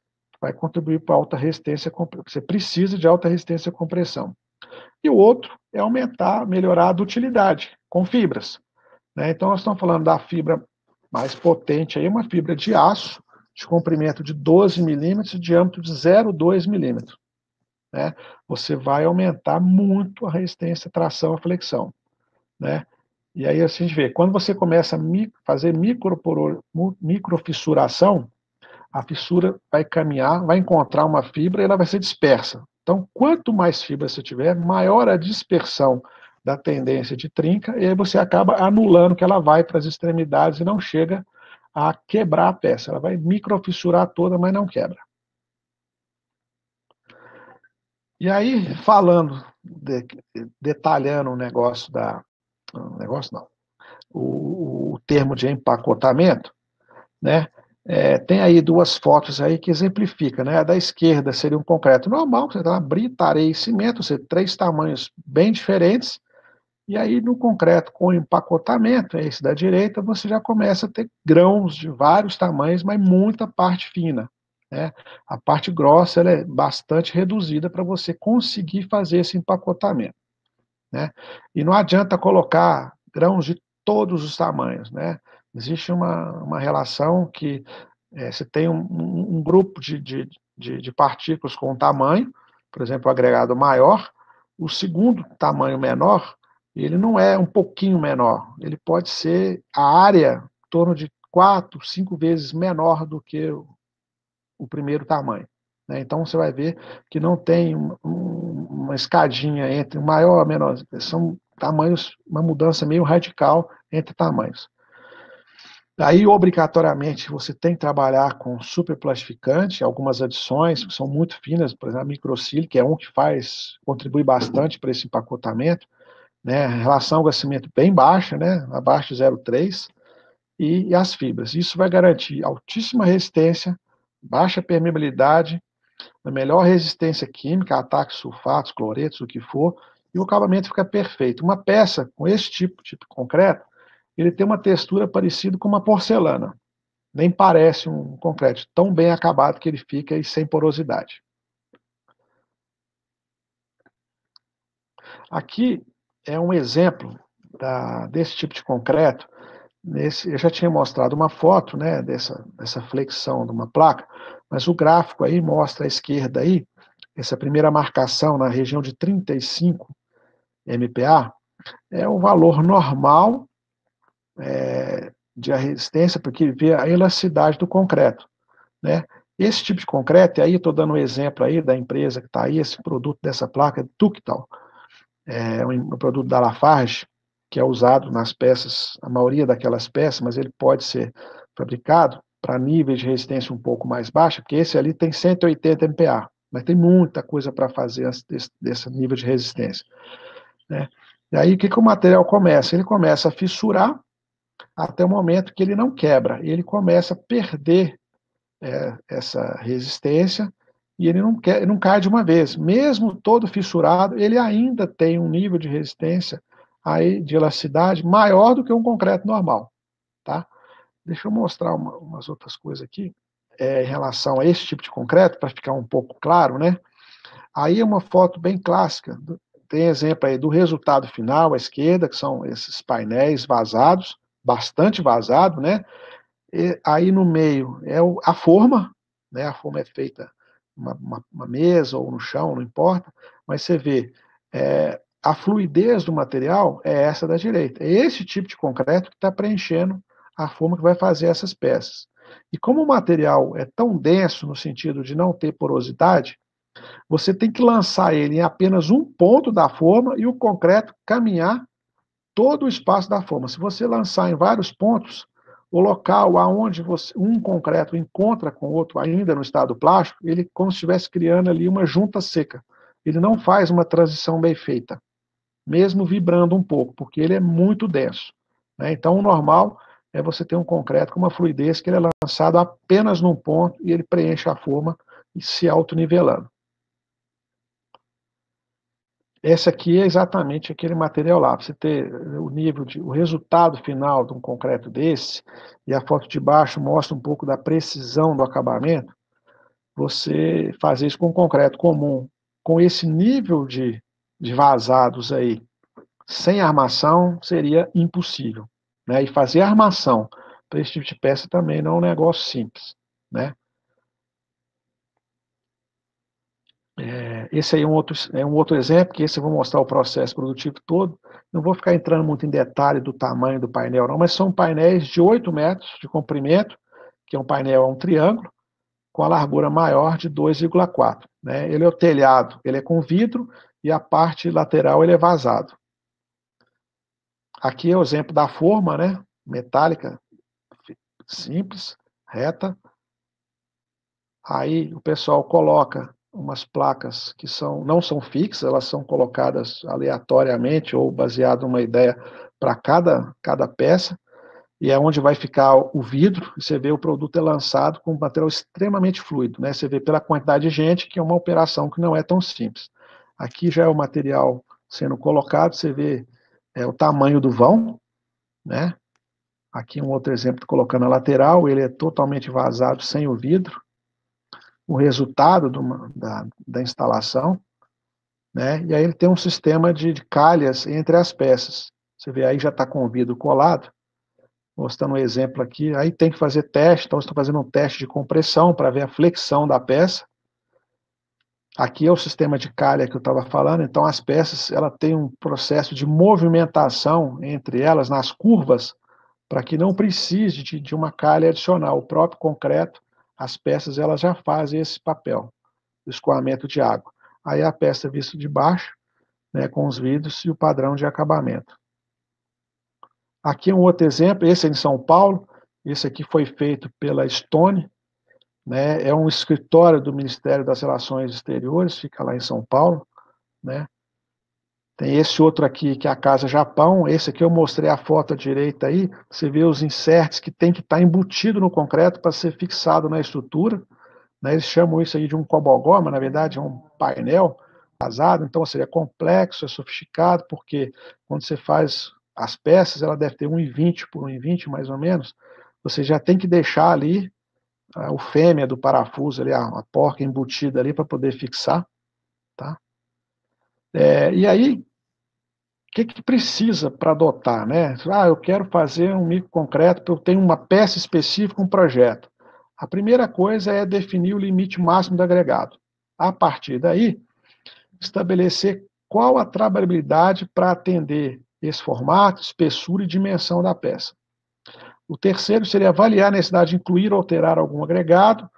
S2: vai contribuir para alta resistência, você precisa de alta resistência à compressão. E o outro é aumentar, melhorar a dutilidade com fibras, né? Então, nós estamos falando da fibra mais potente, aí, uma fibra de aço, de comprimento de 12 milímetros e diâmetro de 0,2 milímetros. Né? Você vai aumentar muito a resistência, tração e flexão. Né? E aí, assim, a gente vê, quando você começa a fazer microfissuração, a fissura vai caminhar, vai encontrar uma fibra e ela vai ser dispersa. Então, quanto mais fibra você tiver, maior a dispersão da tendência de trinca, e aí você acaba anulando que ela vai para as extremidades e não chega a quebrar a peça. Ela vai microfissurar toda, mas não quebra. E aí, falando, detalhando o negócio o termo de empacotamento, né? Tem aí duas fotos aí que exemplificam, né? A da esquerda seria um concreto normal, você dá brita, areia e cimento, ou seja, 3 tamanhos bem diferentes, e aí no concreto com empacotamento, esse da direita, você já começa a ter grãos de vários tamanhos, mas muita parte fina, né? A parte grossa ela é bastante reduzida para você conseguir fazer esse empacotamento, né? E não adianta colocar grãos de todos os tamanhos, né? Existe uma relação que você tem um grupo de partículas com um tamanho, por exemplo, o agregado maior, o segundo tamanho menor, ele não é um pouquinho menor, ele pode ser a área em torno de 4, 5 vezes menor do que o primeiro tamanho. Né? Então, você vai ver que não tem uma escadinha entre o maior e o menor, são tamanhos, uma mudança meio radical entre tamanhos. Aí, obrigatoriamente, você tem que trabalhar com superplastificante, algumas adições que são muito finas, por exemplo, a microcílio, que é um que contribui bastante para esse empacotamento, né? Relação ao cimento bem baixa, né? Abaixo de 0,3, e as fibras. Isso vai garantir altíssima resistência, baixa permeabilidade, a melhor resistência química, ataques, sulfatos, cloretos, o que for, e o acabamento fica perfeito. Uma peça com esse tipo de concreto, ele tem uma textura parecida com uma porcelana. Nem parece um concreto, tão bem acabado que ele fica e sem porosidade. Aqui é um exemplo desse tipo de concreto. Eu já tinha mostrado uma foto, né, dessa flexão de uma placa, mas o gráfico aí mostra à esquerda aí, essa primeira marcação na região de 35 MPa, é o valor normal de resistência, porque vê a elasticidade do concreto, né? Esse tipo de concreto, e aí estou dando um exemplo aí da empresa que está aí, esse produto dessa placa, Tuctal, um produto da Lafarge, que é usado nas peças, a maioria daquelas peças, mas ele pode ser fabricado para níveis de resistência um pouco mais baixa, porque esse ali tem 180 MPa, mas tem muita coisa para fazer desse nível de resistência. Né? E aí, o que o material começa? Ele começa a fissurar até o momento que ele não quebra, ele começa a perder essa resistência e ele não cai de uma vez. Mesmo todo fissurado, ele ainda tem um nível de resistência aí, de elasticidade maior do que um concreto normal. Tá? Deixa eu mostrar umas outras coisas aqui em relação a esse tipo de concreto, para ficar um pouco claro, né? Aí é uma foto bem clássica, tem exemplo aí do resultado final à esquerda, que são esses painéis vazados, bastante vazado, né? E aí no meio é a forma, né? A forma é feita uma mesa ou no chão, não importa, mas você vê a fluidez do material é essa da direita. É esse tipo de concreto que está preenchendo a forma que vai fazer essas peças. E como o material é tão denso no sentido de não ter porosidade, você tem que lançar ele em apenas um ponto da forma e o concreto caminhar todo o espaço da forma. Se você lançar em vários pontos, o local aonde um concreto encontra com o outro ainda no estado plástico, ele como se estivesse criando ali uma junta seca. Ele não faz uma transição bem feita, mesmo vibrando um pouco, porque ele é muito denso. Né? Então, o normal é você ter um concreto com uma fluidez que ele é lançado apenas num ponto e ele preenche a forma e se autonivelando. Esse aqui é exatamente aquele material lá. Você ter o resultado final de um concreto desse, e a foto de baixo mostra um pouco da precisão do acabamento. você fazer isso com concreto comum, com esse nível de vazados aí, sem armação, seria impossível, né? E fazer armação para esse tipo de peça também não é um negócio simples, né? Esse aí é um outro exemplo, que esse eu vou mostrar o processo produtivo todo. Não vou ficar entrando muito em detalhe do tamanho do painel, não, mas são painéis de 8 metros de comprimento, que é um painel, é um triângulo, com a largura maior de 2,4. Né? Ele é o telhado, ele é com vidro, e a parte lateral ele é vazado. Aqui é o exemplo da forma, né? Metálica, simples, reta. Aí o pessoal coloca umas placas que não são fixas, elas são colocadas aleatoriamente ou baseado numa ideia para cada peça, e é onde vai ficar o vidro, e você vê o produto é lançado com um material extremamente fluido, né? Você vê pela quantidade de gente que é uma operação que não é tão simples. Aqui já é o material sendo colocado, você vê o tamanho do vão, né? Aqui um outro exemplo, colocando a lateral, ele é totalmente vazado, sem o vidro, o resultado da instalação, né? E aí ele tem um sistema de calhas entre as peças. Você vê aí já está com o vidro colado, mostrando um exemplo aqui. Aí tem que fazer teste, então estou fazendo um teste de compressão para ver a flexão da peça. Aqui é o sistema de calha que eu estava falando, então as peças ela tem um processo de movimentação entre elas nas curvas, para que não precise de uma calha adicional. O próprio concreto, as peças elas já fazem esse papel, o escoamento de água. Aí a peça vista de baixo, né, com os vidros e o padrão de acabamento. Aqui um outro exemplo, esse é em São Paulo, esse aqui foi feito pela Stone, né, é um escritório do Ministério das Relações Exteriores, fica lá em São Paulo, né. Tem esse outro aqui, que é a Casa Japão. Esse aqui eu mostrei a foto à direita aí. Você vê os inserts que tem que estar embutido no concreto para ser fixado na estrutura. Né? Eles chamam isso aí de um cobogó, mas na verdade é um painel casado. Então, seria complexo, é sofisticado, porque quando você faz as peças, ela deve ter 1,20 por 1,20 mais ou menos. Você já tem que deixar ali o fêmea do parafuso, ali, a porca embutida ali para poder fixar. Tá? E aí, o que precisa para adotar, né? Eu quero fazer um microconcreto, eu tenho uma peça específica, um projeto. A primeira coisa é definir o limite máximo do agregado. A partir daí, estabelecer qual a trabalhabilidade para atender esse formato, espessura e dimensão da peça. O terceiro seria avaliar a necessidade de incluir ou alterar algum agregado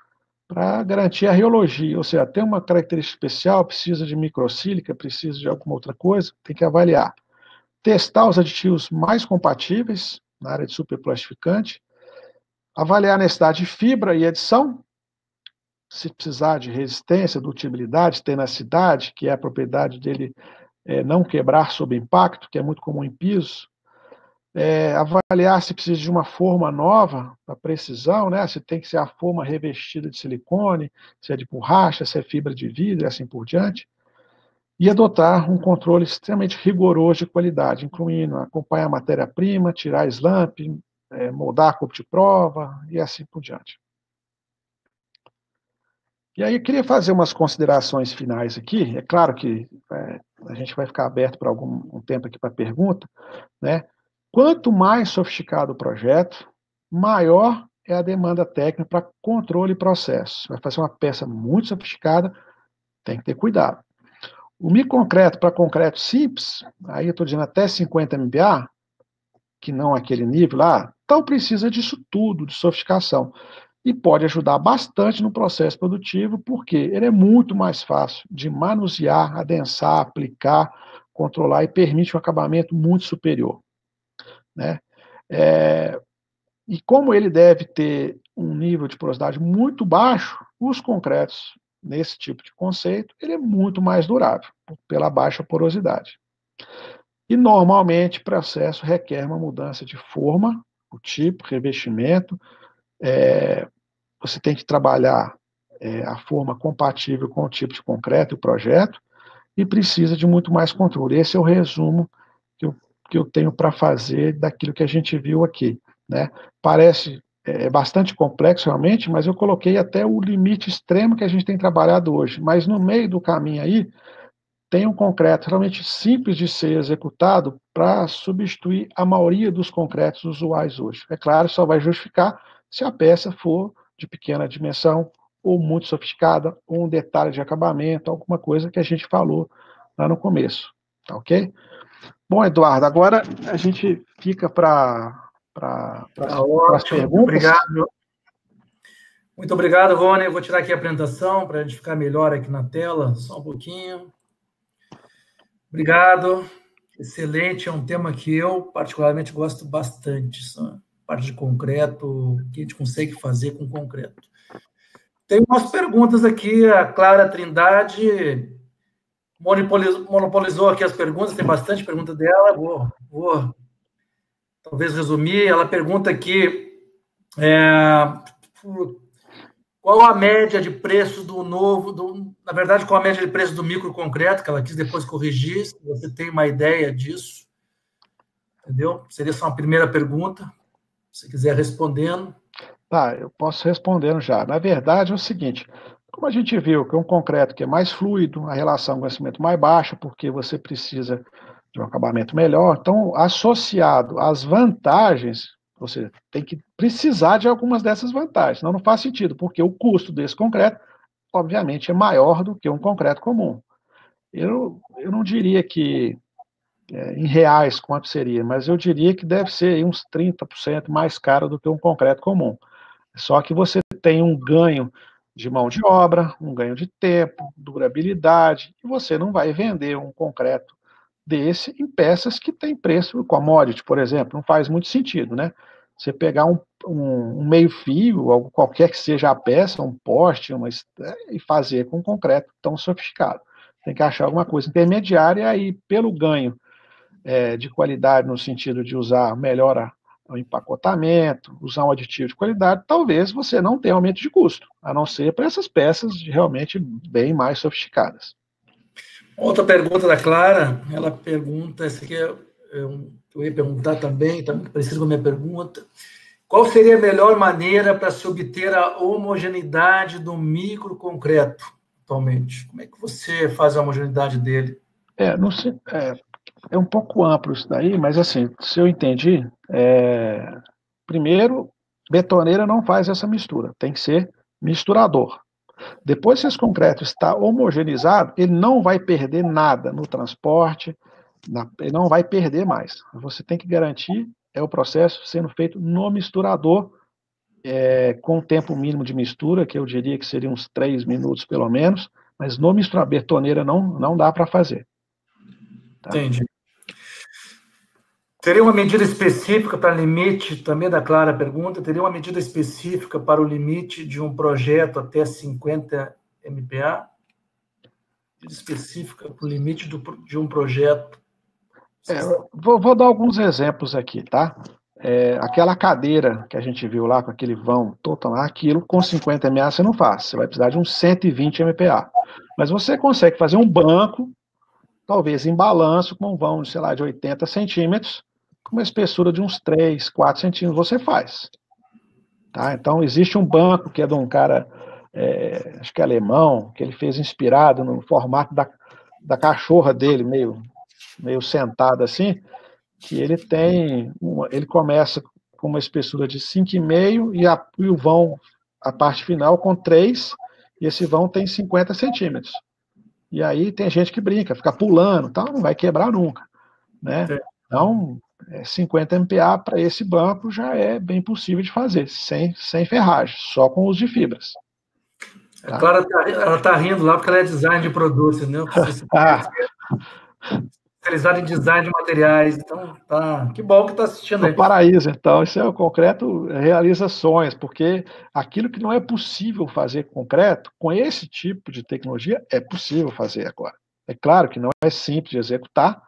S2: para garantir a reologia, ou seja, tem uma característica especial, precisa de microsílica, precisa de alguma outra coisa, tem que avaliar. Testar os aditivos mais compatíveis na área de superplastificante, avaliar a necessidade de fibra e adição, se precisar de resistência, dutibilidade, tenacidade, que é a propriedade dele não quebrar sob impacto, que é muito comum em pisos, avaliar se precisa de uma forma nova para precisão, né? Se tem que ser a forma revestida de silicone, se é de borracha, se é fibra de vidro e assim por diante. E adotar um controle extremamente rigoroso de qualidade, incluindo acompanhar a matéria-prima, tirar slump, moldar corpo de prova e assim por diante. E aí eu queria fazer umas considerações finais aqui. É claro que a gente vai ficar aberto para um tempo aqui para pergunta, né? Quanto mais sofisticado o projeto, maior é a demanda técnica para controle e processo. Vai fazer uma peça muito sofisticada, tem que ter cuidado. O microconcreto para concreto simples, aí eu estou dizendo até 50 MPa, que não aquele nível lá, então precisa disso tudo, de sofisticação. E pode ajudar bastante no processo produtivo, porque ele é muito mais fácil de manusear, adensar, aplicar, controlar e permite um acabamento muito superior. Né? E como ele deve ter um nível de porosidade muito baixo, os concretos nesse tipo de conceito, ele é muito mais durável, pela baixa porosidade. E, normalmente, o processo requer uma mudança de forma, o tipo, revestimento, você tem que trabalhar a forma compatível com o tipo de concreto e o projeto, e precisa de muito mais controle. Esse é o resumo que eu tenho para fazer daquilo que a gente viu aqui. Né? Parece é bastante complexo realmente, mas eu coloquei até o limite extremo que a gente tem trabalhado hoje. Mas no meio do caminho aí, tem um concreto realmente simples de ser executado para substituir a maioria dos concretos usuais hoje. É claro, só vai justificar se a peça for de pequena dimensão, ou muito sofisticada, ou um detalhe de acabamento, alguma coisa que a gente falou lá no começo. Tá ok? Bom, Eduardo, agora a gente fica para as perguntas.
S1: Obrigado. Muito obrigado, Rony. Eu vou tirar aqui a apresentação para a gente ficar melhor aqui na tela, só um pouquinho. Obrigado. Excelente, é um tema que eu particularmente gosto bastante. Essa parte de concreto, o que a gente consegue fazer com concreto. Tem umas perguntas aqui, a Clara Trindade monopolizou aqui as perguntas, tem bastante pergunta dela, vou talvez resumir. Ela pergunta aqui qual a média de preço do novo, na verdade, qual a média de preço do microconcreto, que ela quis depois corrigir, se você tem uma ideia disso, entendeu? Seria só uma primeira pergunta, se quiser respondendo.
S2: Tá, eu posso respondendo já. Na verdade, é o seguinte, como a gente viu que é um concreto que é mais fluido, a relação com o conhecimento mais baixa, porque você precisa de um acabamento melhor, então, associado às vantagens, você tem que precisar de algumas dessas vantagens, senão não faz sentido, porque o custo desse concreto, obviamente, é maior do que um concreto comum. Eu não diria que, em reais, quanto seria, mas eu diria que deve ser uns 30% mais caro do que um concreto comum. Só que você tem um ganho de mão de obra, um ganho de tempo, durabilidade, e você não vai vender um concreto desse em peças que tem preço commodity, por exemplo, não faz muito sentido, né? Você pegar um meio-fio, algo qualquer que seja a peça, um poste, e fazer com concreto tão sofisticado. Tem que achar alguma coisa intermediária, e aí, pelo ganho de qualidade, no sentido de usar melhor o empacotamento, usar um aditivo de qualidade, talvez você não tenha aumento de custo, a não ser para essas peças realmente bem mais sofisticadas.
S1: Outra pergunta da Clara, ela pergunta, essa aqui eu ia perguntar também, então preciso com a minha pergunta. Qual seria a melhor maneira para se obter a homogeneidade do microconcreto atualmente? Como é que você faz a homogeneidade dele?
S2: Não sei, é um pouco amplo isso daí, mas assim, se eu entendi, primeiro, betoneira não faz essa mistura, tem que ser misturador. Depois que esse concreto está homogeneizado, ele não vai perder nada no transporte, ele não vai perder mais. Você tem que garantir o processo sendo feito no misturador, com tempo mínimo de mistura, que eu diria que seria uns 3 minutos pelo menos, mas no misturador, betoneira não dá para fazer.
S1: Tá? Entendi. Teria uma medida específica para limite, também da Clara pergunta, teria uma medida específica para o limite de um projeto até 50 MPa? Medida específica para o limite de um projeto?
S2: Vou dar alguns exemplos aqui, tá? Aquela cadeira que a gente viu lá, com aquele vão total, aquilo com 50 MPa você não faz, você vai precisar de uns 120 MPa. Mas você consegue fazer um banco, talvez em balanço, com um vão, sei lá, de 80 centímetros, com uma espessura de uns 3, 4 centímetros, você faz. Tá? Então, existe um banco que é de um cara, acho que é alemão, que ele fez inspirado no formato da cachorra dele, meio sentado assim, que ele começa com uma espessura de 5,5 e o vão, a parte final, com 3, e esse vão tem 50 centímetros. E aí tem gente que brinca, fica pulando, tal, não vai quebrar nunca, né? Então, 50 MPa para esse banco já é bem possível de fazer, sem ferragem, só com uso de fibras.
S1: Tá? A Clara ela tá rindo lá porque ela é design de produtos, entendeu? Especializada em design de materiais. Então, tá. Que bom que está assistindo aí.
S2: No paraíso, então, isso o concreto realiza sonhos, porque aquilo que não é possível fazer com concreto, com esse tipo de tecnologia, é possível fazer agora. É claro que não é simples de executar,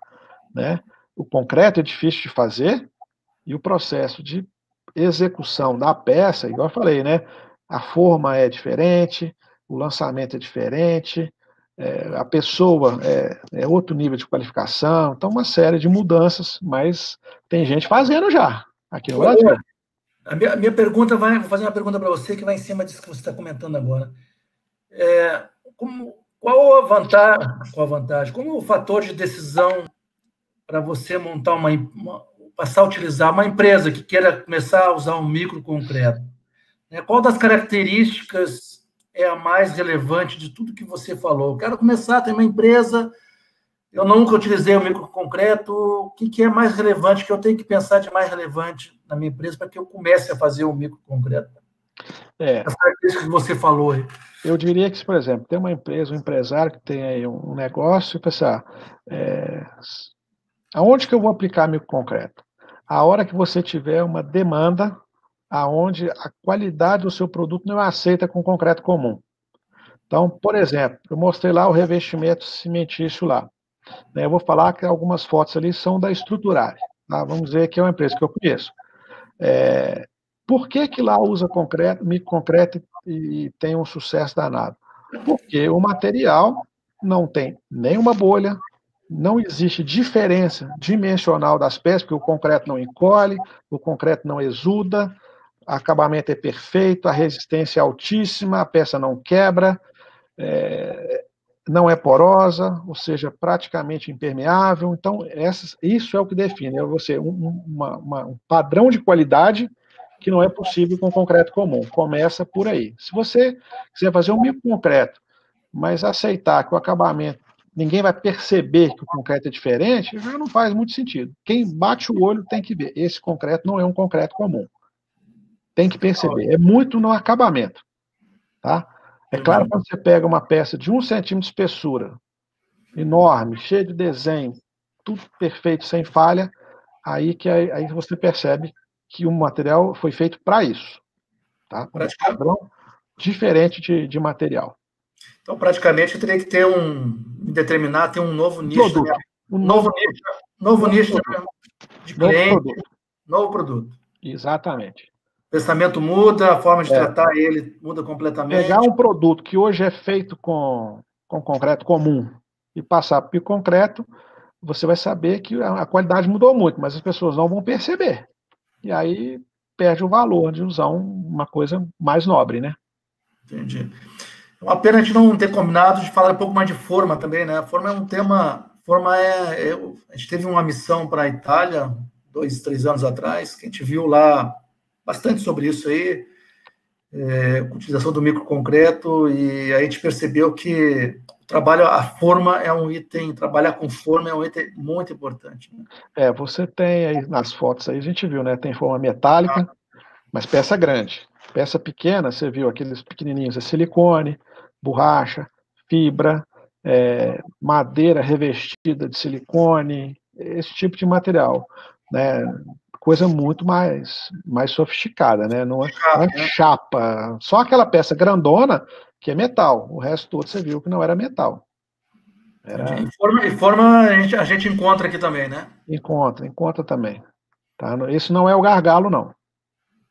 S2: né? O concreto é difícil de fazer, e o processo de execução da peça, igual eu falei, né? A forma é diferente, o lançamento é diferente, a pessoa é outro nível de qualificação, então uma série de mudanças, mas tem gente fazendo já, aqui no Brasil.
S1: A minha pergunta vou fazer uma pergunta para você que vai em cima disso que você está comentando agora. Qual a vantagem? Como o fator de decisão para você montar passar a utilizar uma empresa que queira começar a usar um microconcreto? Qual das características é a mais relevante de tudo que você falou? Eu quero começar a ter uma empresa, eu nunca utilizei o microconcreto, o que é mais relevante, que eu tenho que pensar de mais relevante na minha empresa para que eu comece a fazer o microconcreto? As características que você falou aí.
S2: Eu diria que, por exemplo, tem uma empresa, um empresário que tem aí um negócio e pensar, aonde que eu vou aplicar microconcreto? A hora que você tiver uma demanda aonde a qualidade do seu produto não é aceita com concreto comum. Então, por exemplo, eu mostrei lá o revestimento cimentício lá. Eu vou falar que algumas fotos ali são da Estruturare. Tá? Vamos dizer que é uma empresa que eu conheço. Por que lá usa concreto, microconcreto e tem um sucesso danado? Porque o material não tem nenhuma bolha, não existe diferença dimensional das peças, porque o concreto não encolhe, o concreto não exuda, o acabamento é perfeito, a resistência é altíssima, a peça não quebra, não é porosa, ou seja, praticamente impermeável. Então, isso é o que define um padrão de qualidade que não é possível com concreto comum. Começa por aí. Se você quiser fazer um microconcreto, mas aceitar que o acabamento, ninguém vai perceber que o concreto é diferente, já não faz muito sentido. Quem bate o olho tem que ver. Esse concreto não é um concreto comum. Tem que perceber. É muito no acabamento. Tá? É claro que quando você pega uma peça de 1 centímetro de espessura, enorme, cheia de desenho, tudo perfeito, sem falha, aí você percebe que o material foi feito para isso. Tá? Um padrão diferente de material.
S1: Então, praticamente, eu teria que ter ter um novo nicho. Novo nicho de cliente, novo produto.
S2: Exatamente.
S1: O pensamento muda, a forma de tratar ele muda completamente.
S2: Pegar um produto que hoje é feito com concreto comum e passar para o concreto, você vai saber que a qualidade mudou muito, mas as pessoas não vão perceber. E aí perde o valor de usar uma coisa mais nobre, né?
S1: Entendi. É uma pena a gente não ter combinado de falar um pouco mais de forma também, né? A forma é um tema... a gente teve uma missão para a Itália, 2, 3 anos atrás, que a gente viu lá bastante sobre isso aí, utilização do microconcreto, e a gente percebeu que a forma é um item, trabalhar com forma é um item muito importante.
S2: Né? Você tem aí nas fotos aí, a gente viu, né? Tem forma metálica, mas peça grande. Peça pequena, você viu aqueles pequenininhos, é silicone, borracha, fibra, madeira revestida de silicone, esse tipo de material, né? Coisa muito mais sofisticada, né? Não é chapa, só aquela peça grandona que é metal, o resto todo você viu que não era metal.
S1: E forma a gente encontra aqui também, né?
S2: Encontra também. Tá? Isso não é o gargalo, não.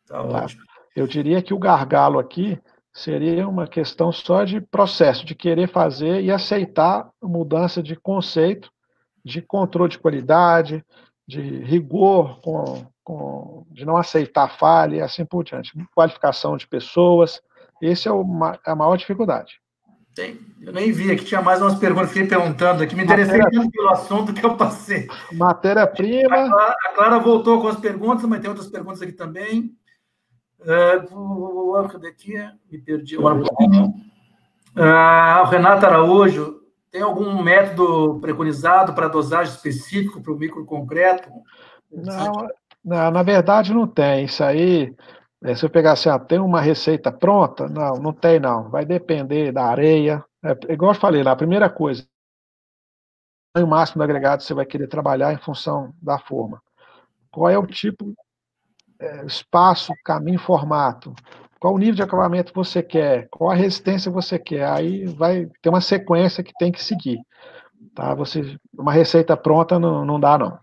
S1: Tá ótimo.
S2: Eu diria que o gargalo aqui seria uma questão só de processo, de querer fazer e aceitar a mudança de conceito, de controle de qualidade, de rigor, de não aceitar falha e assim por diante. Qualificação de pessoas, essa é a maior dificuldade.
S1: Eu nem vi aqui, tinha mais umas perguntas, fiquei perguntando aqui, me interessei tanto pelo assunto que eu passei.
S2: Matéria-prima.
S1: A Clara voltou com as perguntas, mas tem outras perguntas aqui também. Cadê aqui? Me perdi agora um pouquinho. O Renato Araújo, tem algum método preconizado para dosagem específico para o microconcreto?
S2: Não, na verdade não tem. Isso aí, se eu pegar assim, tem uma receita pronta? Não tem não. Vai depender da areia. Igual eu falei, a primeira coisa, o máximo do agregado você vai querer trabalhar em função da forma. Qual é o tipo, espaço, caminho, formato? Qual o nível de acabamento você quer? Qual a resistência você quer? Aí vai ter uma sequência que tem que seguir. Tá? Uma receita pronta não dá, não.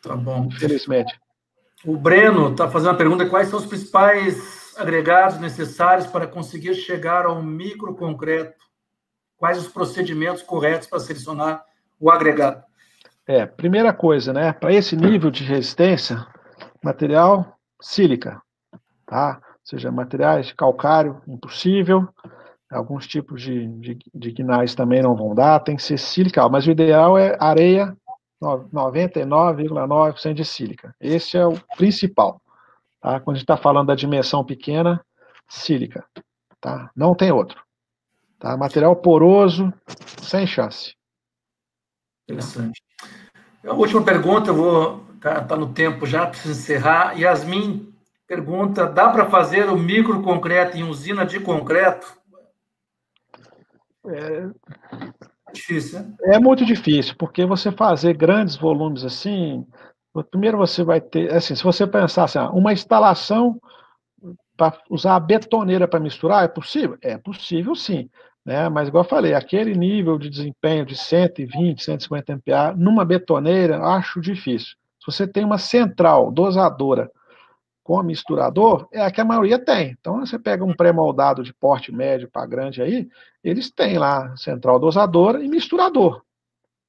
S1: Tá bom.
S2: Infelizmente.
S1: O Breno está fazendo uma pergunta: quais são os principais agregados necessários para conseguir chegar ao microconcreto? Quais os procedimentos corretos para selecionar o agregado?
S2: Primeira coisa, né? Para esse nível de resistência, material sílica. tá? Ou seja, materiais de calcário, impossível. Alguns tipos de guinais também não vão dar, tem que ser sílica, mas o ideal é areia 99,9% de sílica. Esse é o principal, tá? Quando a gente está falando da dimensão pequena, sílica, tá? Não tem outro, tá? Material poroso, sem chance.
S1: Interessante. A última pergunta, eu vou... Tá no tempo já, preciso encerrar. Yasmin pergunta, dá para fazer o microconcreto em usina de concreto? É difícil, né?
S2: É muito difícil, porque você fazer grandes volumes assim, primeiro você vai ter, assim, se você pensar assim, uma instalação para usar a betoneira para misturar, é possível? É possível sim, né? Mas igual eu falei, aquele nível de desempenho de 120, 150 MPa numa betoneira, acho difícil. Se você tem uma central dosadora com misturador, é a que a maioria tem. Então, você pega um pré-moldado de porte médio para grande aí, eles têm lá central dosadora e misturador,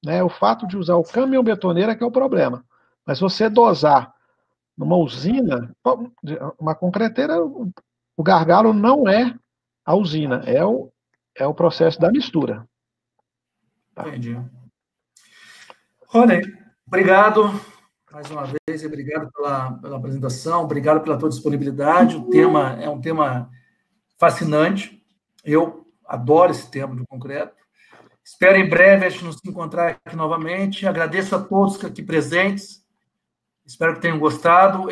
S2: né? O fato de usar o caminhão betoneira que é o problema. Mas se você dosar numa usina, uma concreteira, o gargalo não é a usina, é o processo da mistura.
S1: Tá? Entendi. Rony, obrigado mais uma vez, obrigado pela apresentação, obrigado pela tua disponibilidade. O tema é um tema fascinante. Eu adoro esse tema do concreto. Espero em breve a gente nos encontrar aqui novamente. Agradeço a todos aqui presentes. Espero que tenham gostado.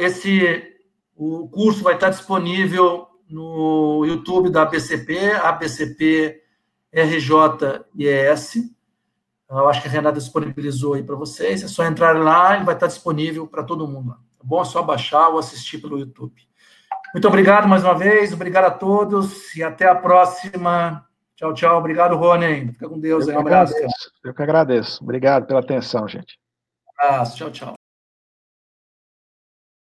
S1: O curso vai estar disponível no YouTube da ABCP RJIES. Eu acho que a Renata disponibilizou aí para vocês. É só entrar lá e vai estar disponível para todo mundo. Tá bom? É só baixar ou assistir pelo YouTube. Muito obrigado mais uma vez. Obrigado a todos e até a próxima. Tchau, tchau. Obrigado, Rony. Fica com Deus. Um abraço.
S2: Eu que agradeço. Obrigado pela atenção, gente.
S1: Um abraço. Tchau, tchau.